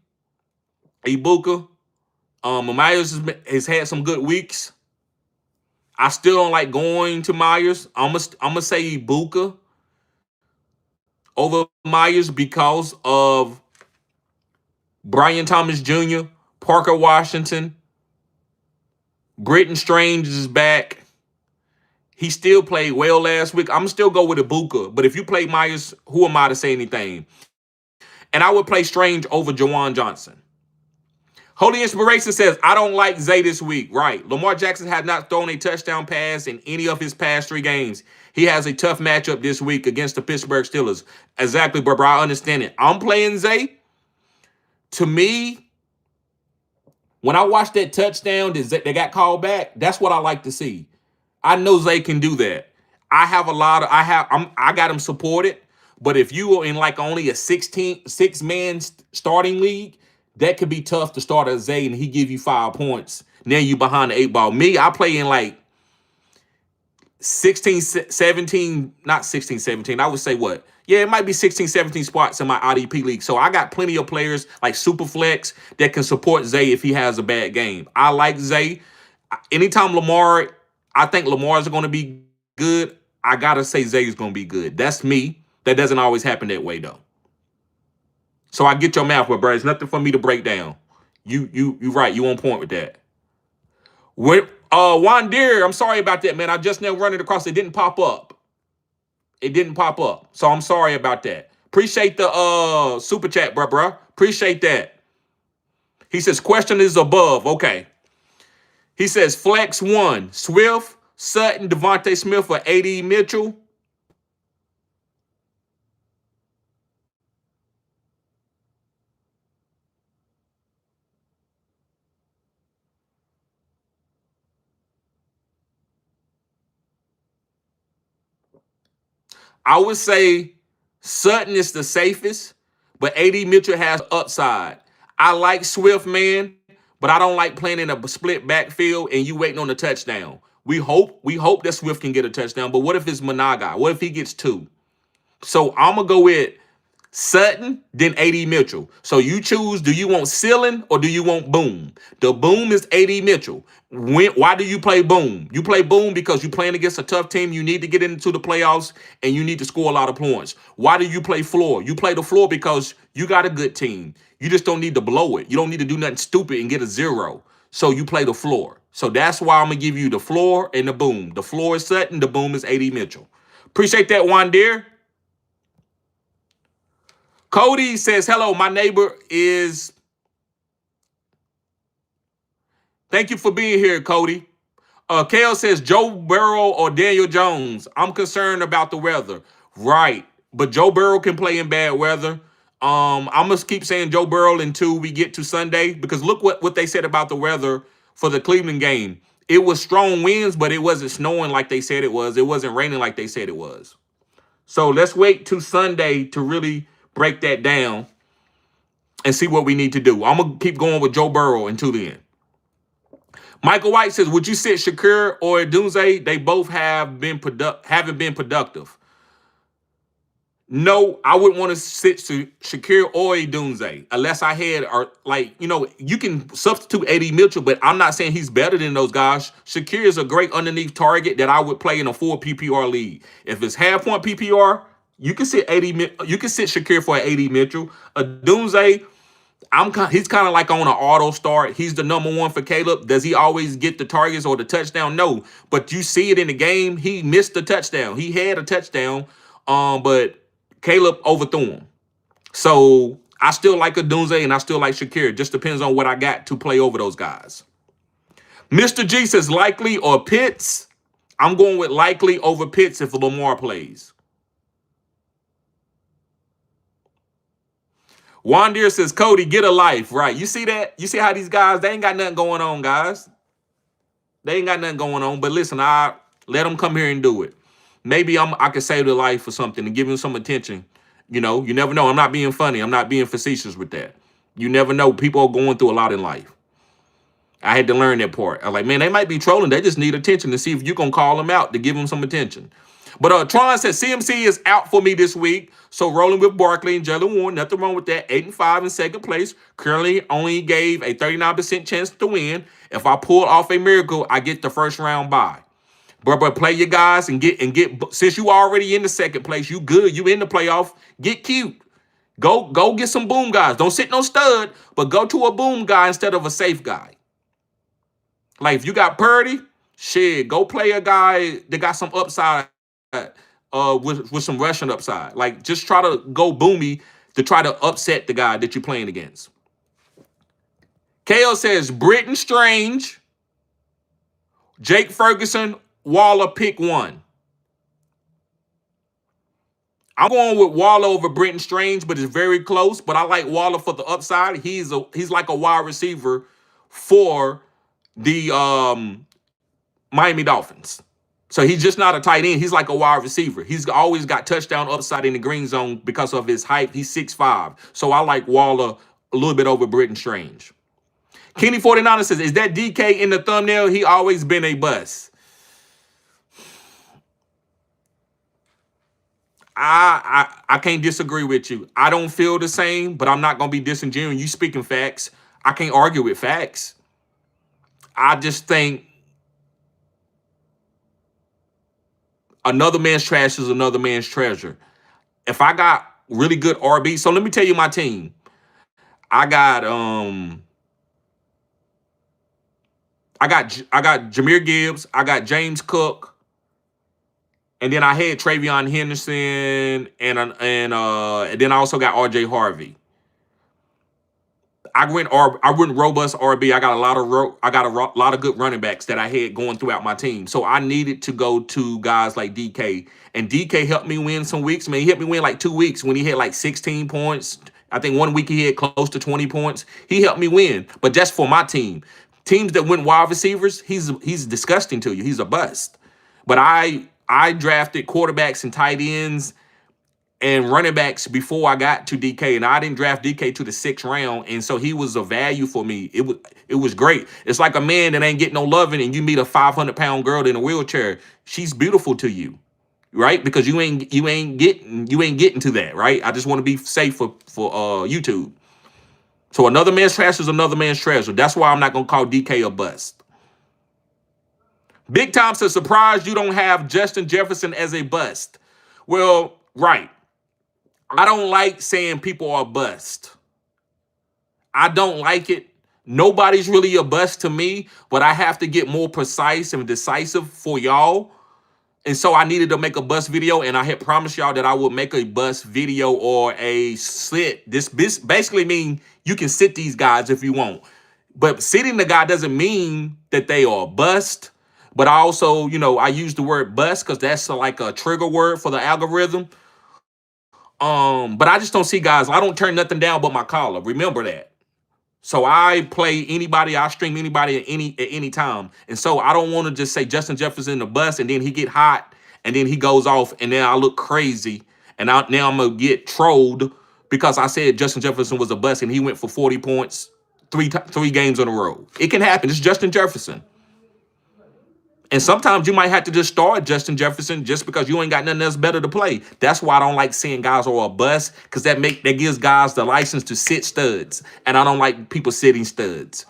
Ibuka. Myers has had some good weeks. I still don't like going to Myers. I'm gonna say Ibuka over Myers because of Brian Thomas Jr., Parker Washington, Britton Strange is back. He still played well last week. I'm still go with Ibuka. But if you play Myers, who am I to say anything? And I would play Strange over Jawan Johnson. Holy Inspiration says, I don't like Zay this week. Right. Lamar Jackson has not thrown a touchdown pass in any of his past 3 games. He has a tough matchup this week against the Pittsburgh Steelers. Exactly, bro. I understand it. I'm playing Zay. To me, when I watched that touchdown that got called back, that's what I like to see. I know Zay can do that. I got him supported. But if you are in like only a 6-man starting league, that could be tough to start a Zay and he give you 5 points. Now you behind the 8 ball. Me, I play in like 16, 17, not 16, 17. I would say what? Yeah, it might be 16, 17 spots in my IDP league. So I got plenty of players like Superflex that can support Zay if he has a bad game. I like Zay. Anytime I think Lamar is going to be good, I got to say Zay is going to be good. That's me. That doesn't always happen that way, though. So I get your math, but bro, it's nothing for me to break down. You right. You on point with that. Juan Deere, I'm sorry about that, man. I just now running across. It didn't pop up. It didn't pop up. So I'm sorry about that. Appreciate the super chat, bro. Appreciate that. He says, question is above. Okay. He says, flex 1, Swift, Sutton, Devontae Smith, or A.D. Mitchell. I would say Sutton is the safest, but A.D. Mitchell has upside. I like Swift, man, but I don't like playing in a split backfield and you waiting on a touchdown. We hope that Swift can get a touchdown, but what if it's Managa? What if he gets 2? So I'm going to go with Sutton, then A.D. Mitchell. So you choose, do you want ceiling or do you want boom? The boom is A.D. Mitchell. Why do you play boom? You play boom because you're playing against a tough team. You need to get into the playoffs and you need to score a lot of points. Why do you play floor? You play the floor because you got a good team. You just don't need to blow it. You don't need to do nothing stupid and get a 0. So you play the floor. So that's why I'm going to give you the floor and the boom. The floor is Sutton. The boom is A.D. Mitchell. Appreciate that, Juan Deere. Cody says, hello, my neighbor is... Thank you for being here, Cody. Kale says, Joe Burrow or Daniel Jones. I'm concerned about the weather. Right. But Joe Burrow can play in bad weather. I'm going to keep saying Joe Burrow until we get to Sunday, because look what they said about the weather for the Cleveland game. It was strong winds, but it wasn't snowing like they said it was. It wasn't raining like they said it was. So let's wait till Sunday to really break that down and see what we need to do. I'm going to keep going with Joe Burrow until then. Michael White says, would you sit Shakir or Dunze? They both haven't been productive. No, I wouldn't want to sit Shakir or Dunze unless I had, or like, you can substitute A.D. Mitchell, but I'm not saying he's better than those guys. Shakir is a great underneath target that I would play in a full PPR league. If it's half-point PPR, you can sit Shakir for an A.D. Mitchell. A Dunze, he's kind of like on an auto start. He's the number one for Caleb. Does he always get the targets or the touchdown? No. But you see it in the game. He missed the touchdown. He had a touchdown, but Caleb overthrew him. So I still like a Dunze and I still like Shakir. Just depends on what I got to play over those guys. Mr. G says Likely or Pitts. I'm going with Likely over Pitts if Lamar plays. Wandir says, Cody, get a life. Right. You see that? You see how these guys, they ain't got nothing going on, guys. They ain't got nothing going on. But listen, I let them come here and do it. Maybe I could save their life for something and give them some attention. You never know. I'm not being funny. I'm not being facetious with that. You never know. People are going through a lot in life. I had to learn that part. I was like, man, they might be trolling. They just need attention to see if you can call them out to give them some attention. But Tron says CMC is out for me this week. So rolling with Barkley and Jalen Warren. Nothing wrong with that. 8-5 in second place. Currently only gave a 39% chance to win. If I pull off a miracle, I get the first round bye. But play your guys and get since you already in the second place, you good. You in the playoff. Get cute. Go get some boom guys. Don't sit no stud, but go to a boom guy instead of a safe guy. Like if you got Purdy, shit, go play a guy that got some upside, with some rushing upside. Like just try to go boomy to try to upset the guy that you're playing against. KO says Britton Strange, Jake Ferguson, Waller, pick one. I'm going with Waller over Britton Strange, but it's very close. But I like Waller for the upside. He's like a wide receiver for the Miami Dolphins. So he's just not a tight end. He's like a wide receiver. He's always got touchdown upside in the green zone because of his height. He's 6'5". So I like Waller a little bit over Britton Strange. Kenny 49 says, is that DK in the thumbnail? He always been a bust. I can't disagree with you. I don't feel the same, but I'm not going to be disingenuous. You speaking facts. I can't argue with facts. I just think another man's trash is another man's treasure. If I got really good RB, so let me tell you my team. I got Jahmyr Gibbs. I got James Cook. And then I had Travion Henderson, and then I also got R.J. Harvey. I went robust RB. I got a lot of good running backs that I had going throughout my team. So I needed to go to guys like DK, and DK helped me win some weeks. Man, he helped me win like 2 weeks when he had like 16 points. I think 1 week he had close to 20 points. He helped me win, but just for my team. Teams that win wide receivers, he's disgusting to you. He's a bust. But I drafted quarterbacks and tight ends and running backs before I got to DK, and I didn't draft DK to the 6th round, and so he was a value for me. It was great. It's like a man that ain't getting no loving, and you meet a 500-pound girl in a wheelchair. She's beautiful to you, right? Because you ain't getting to that, right? I just want to be safe for YouTube. So another man's trash is another man's treasure. That's why I'm not gonna call DK a bust. Big Time says, surprised you don't have Justin Jefferson as a bust. Well, right. I don't like saying people are bust. I don't like it. Nobody's really a bust to me, but I have to get more precise and decisive for y'all. And so I needed to make a bust video, and I had promised y'all that I would make a bust video or a sit. This basically mean you can sit these guys if you want. But sitting the guy doesn't mean that they are bust. But I also, I use the word bust because that's like a trigger word for the algorithm. But I just don't see guys. I don't turn nothing down but my collar. Remember that. So I play anybody, I stream anybody at any time. And so I don't want to just say Justin Jefferson the bus and then he get hot and then he goes off and then I look crazy. And now I'm going to get trolled because I said Justin Jefferson was a bust and he went for 40 points three games in a row. It can happen. It's Justin Jefferson. And sometimes you might have to just start Justin Jefferson just because you ain't got nothing else better to play. That's why I don't like seeing guys are a bust, because that gives guys the license to sit studs. And I don't like people sitting studs.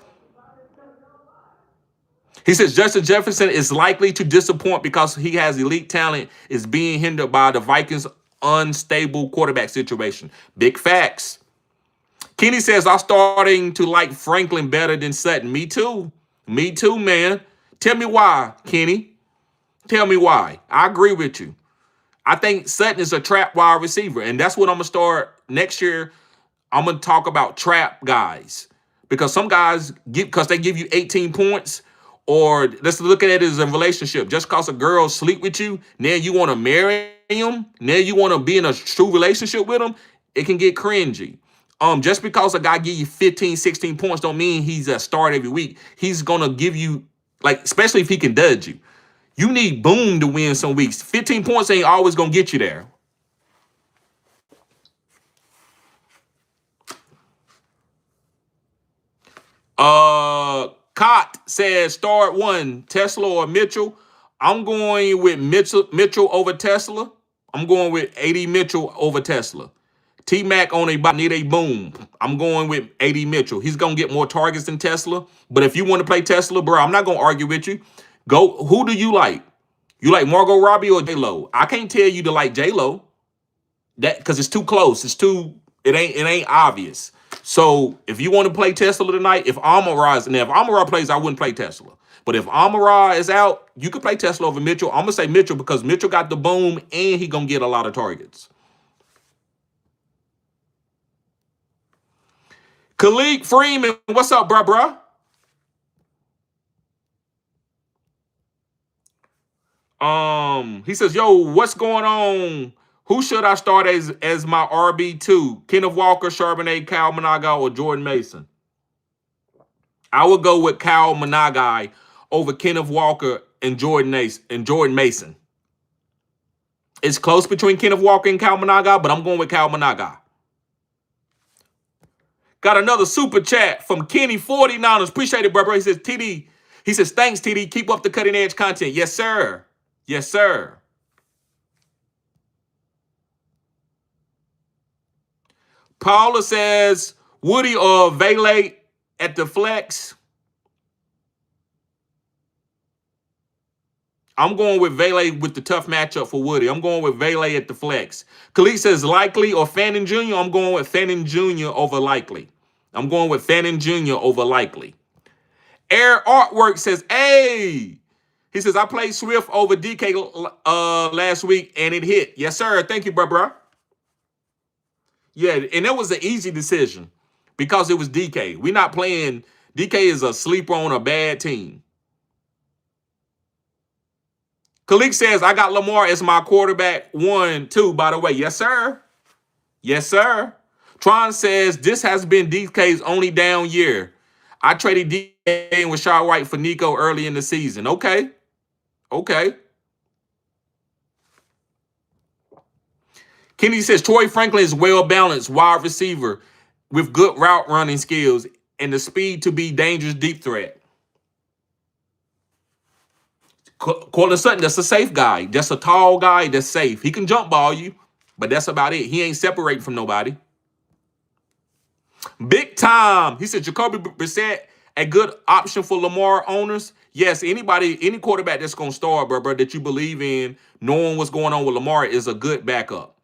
He says Justin Jefferson is likely to disappoint because he has elite talent, is being hindered by the Vikings' unstable quarterback situation. Big facts. Kenny says, I'm starting to like Franklin better than Sutton. Me too. Me too, man. Tell me why, Kenny. Tell me why. I agree with you. I think Sutton is a trap wide receiver, and that's what I'm going to start next year. I'm going to talk about trap guys because some guys, because they give you 18 points, or let's look at it as a relationship. Just because a girl sleep with you, now you want to marry him, now you want to be in a true relationship with him, it can get cringy. Just because a guy give you 15, 16 points don't mean he's a start every week. He's going to give you, like, especially if he can dudge you. You need boom to win some weeks. 15 points ain't always going to get you there. Cott says start one, Tesla or Mitchell. I'm going with Mitchell over Tesla. I'm going with AD Mitchell over Tesla. T-Mac on need a boom. I'm going with AD Mitchell. He's going to get more targets than Tesla. But if you want to play Tesla, bro, I'm not going to argue with you. Go. Who do you like? You like Margot Robbie or J-Lo? I can't tell you to like J-Lo. That because it's too close. It ain't obvious. So if you want to play Tesla tonight, if Amon-Ra plays, I wouldn't play Tesla. But if Amon-Ra is out, you could play Tesla over Mitchell. I'm gonna say Mitchell because Mitchell got the boom and he gonna get a lot of targets. Khalid Freeman, what's up, bruh? He says, yo, what's going on? Who should I start as my RB2? Kenneth Walker, Charbonnet, Kyle Managai, or Jordan Mason? I would go with Kyle Managai over Kenneth Walker and Jordan Mason. It's close between Kenneth Walker and Kyle Managai, but I'm going with Kyle Managai. Got another super chat from Kenny 49ers. Appreciate it, brother. He says, TD. He says, thanks, TD. Keep up the cutting edge content. Yes, sir. Yes, sir. Paula says, Woody or Vele at the flex. I'm going with Vele with the tough matchup for Woody. I'm going with Vele at the flex. Khalid says likely or Fannin Jr. I'm going with Fannin Jr. over likely. I'm going with Fannin Jr. over likely. Air Artwork says, hey. He says, I played Swift over DK last week and it hit. Yes, sir. Thank you, bro. Yeah, and it was an easy decision because it was DK. We're not playing. DK is a sleeper on a bad team. Khalid says, I got Lamar as my quarterback 1, 2, by the way. Yes, sir. Yes, sir. Tron says, this has been DK's only down year. I traded DK and Rashad White for Nico early in the season. Okay. Kenny says, Troy Franklin is well-balanced wide receiver with good route running skills and the speed to be dangerous deep threat. Cortland Sutton, that's a safe guy. That's a tall guy that's safe. He can jump ball you, but that's about it. He ain't separating from nobody. Big time. He said, Jacoby Brissett, a good option for Lamar owners. Yes, any quarterback that's going to start, bro, that you believe in, knowing what's going on with Lamar is a good backup.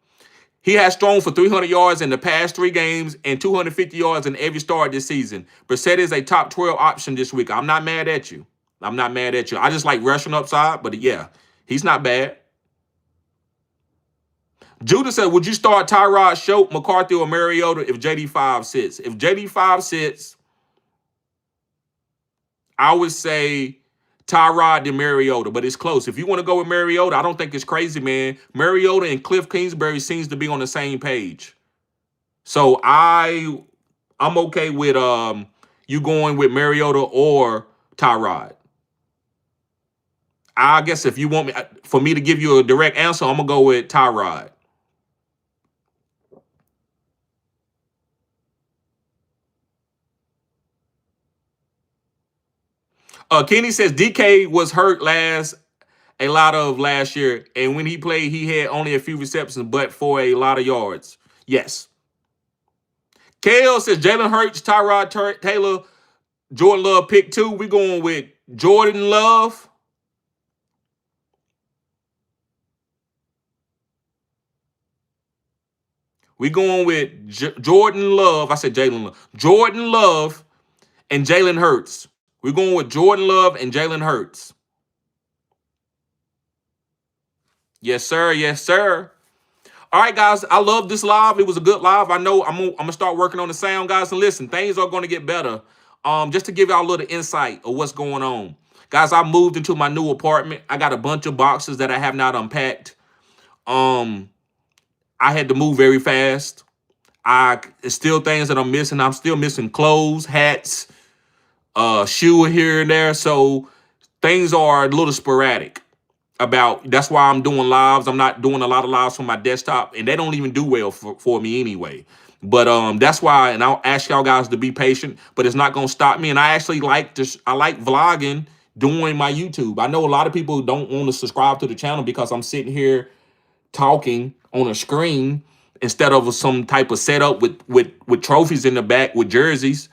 He has thrown for 300 yards in the past 3 games and 250 yards in every start this season. Brissett is a top 12 option this week. I'm not mad at you. I just like rushing upside, but yeah, he's not bad. Judah said, would you start Tyrod, Shope, McCarthy, or Mariota if JD5 sits? If JD5 sits, I would say Tyrod then Mariota, but it's close. If you want to go with Mariota, I don't think it's crazy, man. Mariota and Cliff Kingsbury seems to be on the same page. So I'm okay with you going with Mariota or Tyrod. I guess if you want me for me to give you a direct answer, I'm gonna go with Tyrod. Kenny says DK was hurt a lot of last year, and when he played, he had only a few receptions, but for a lot of yards. Yes. KL says Jalen Hurts, Tyrod Taylor, Jordan Love pick 2. We're going with Jordan Love. We're going with Jordan Love. I said Jalen Love. Jordan Love and Jalen Hurts. We're going with Jordan Love and Jalen Hurts. Yes, sir. Yes, sir. All right, guys. I love this live. It was a good live. I know I'm gonna start working on the sound, guys. And listen, things are gonna get better. Just to give y'all a little insight of what's going on. Guys, I moved into my new apartment. I got a bunch of boxes that I have not unpacked. I had to move very fast. It's still things that I'm missing. I'm still missing clothes, hats, shoe here and there. So things are a little sporadic. That's why I'm doing lives. I'm not doing a lot of lives from my desktop, and they don't even do well for me anyway. But that's why, and I'll ask y'all guys to be patient, but it's not gonna stop me. And I actually like this, I like vlogging, doing my YouTube. I know a lot of people don't want to subscribe to the channel because I'm sitting here talking on a screen instead of some type of setup with trophies in the back with jerseys.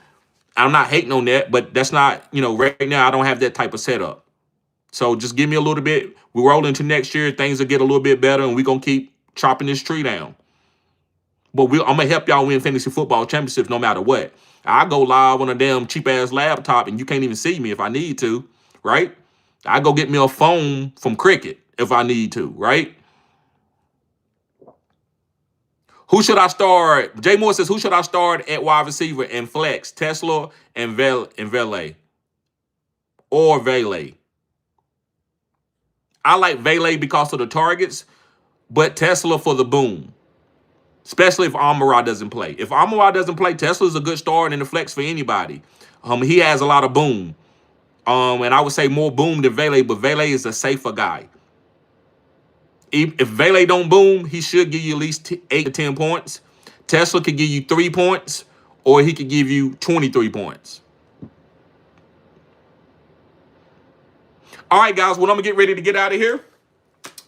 I'm not hating on that, but that's not, right now I don't have that type of setup. So just give me a little bit. We roll into next year, things will get a little bit better, and we're gonna keep chopping this tree down. But I'm gonna help y'all win fantasy football championships no matter what. I go live on a damn cheap ass laptop and you can't even see me if I need to, right? I go get me a phone from Cricket if I need to, right? Who should I start? Jay Moore says, who should I start at wide receiver and flex? Tesla and Vele. Or Vele. I like Vele because of the targets, but Tesla for the boom. Especially if Amon-Ra doesn't play. If Amon-Ra doesn't play, Tesla's a good start in the flex for anybody. He has a lot of boom. And I would say more boom than Vele, but Vele is a safer guy. If Vele don't boom, he should give you at least 8 to 10 points. Tesla could give you 3 points, or he could give you 23 points. All right, guys. Well, I'm going to get ready to get out of here.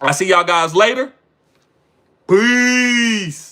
I'll see y'all guys later. Peace.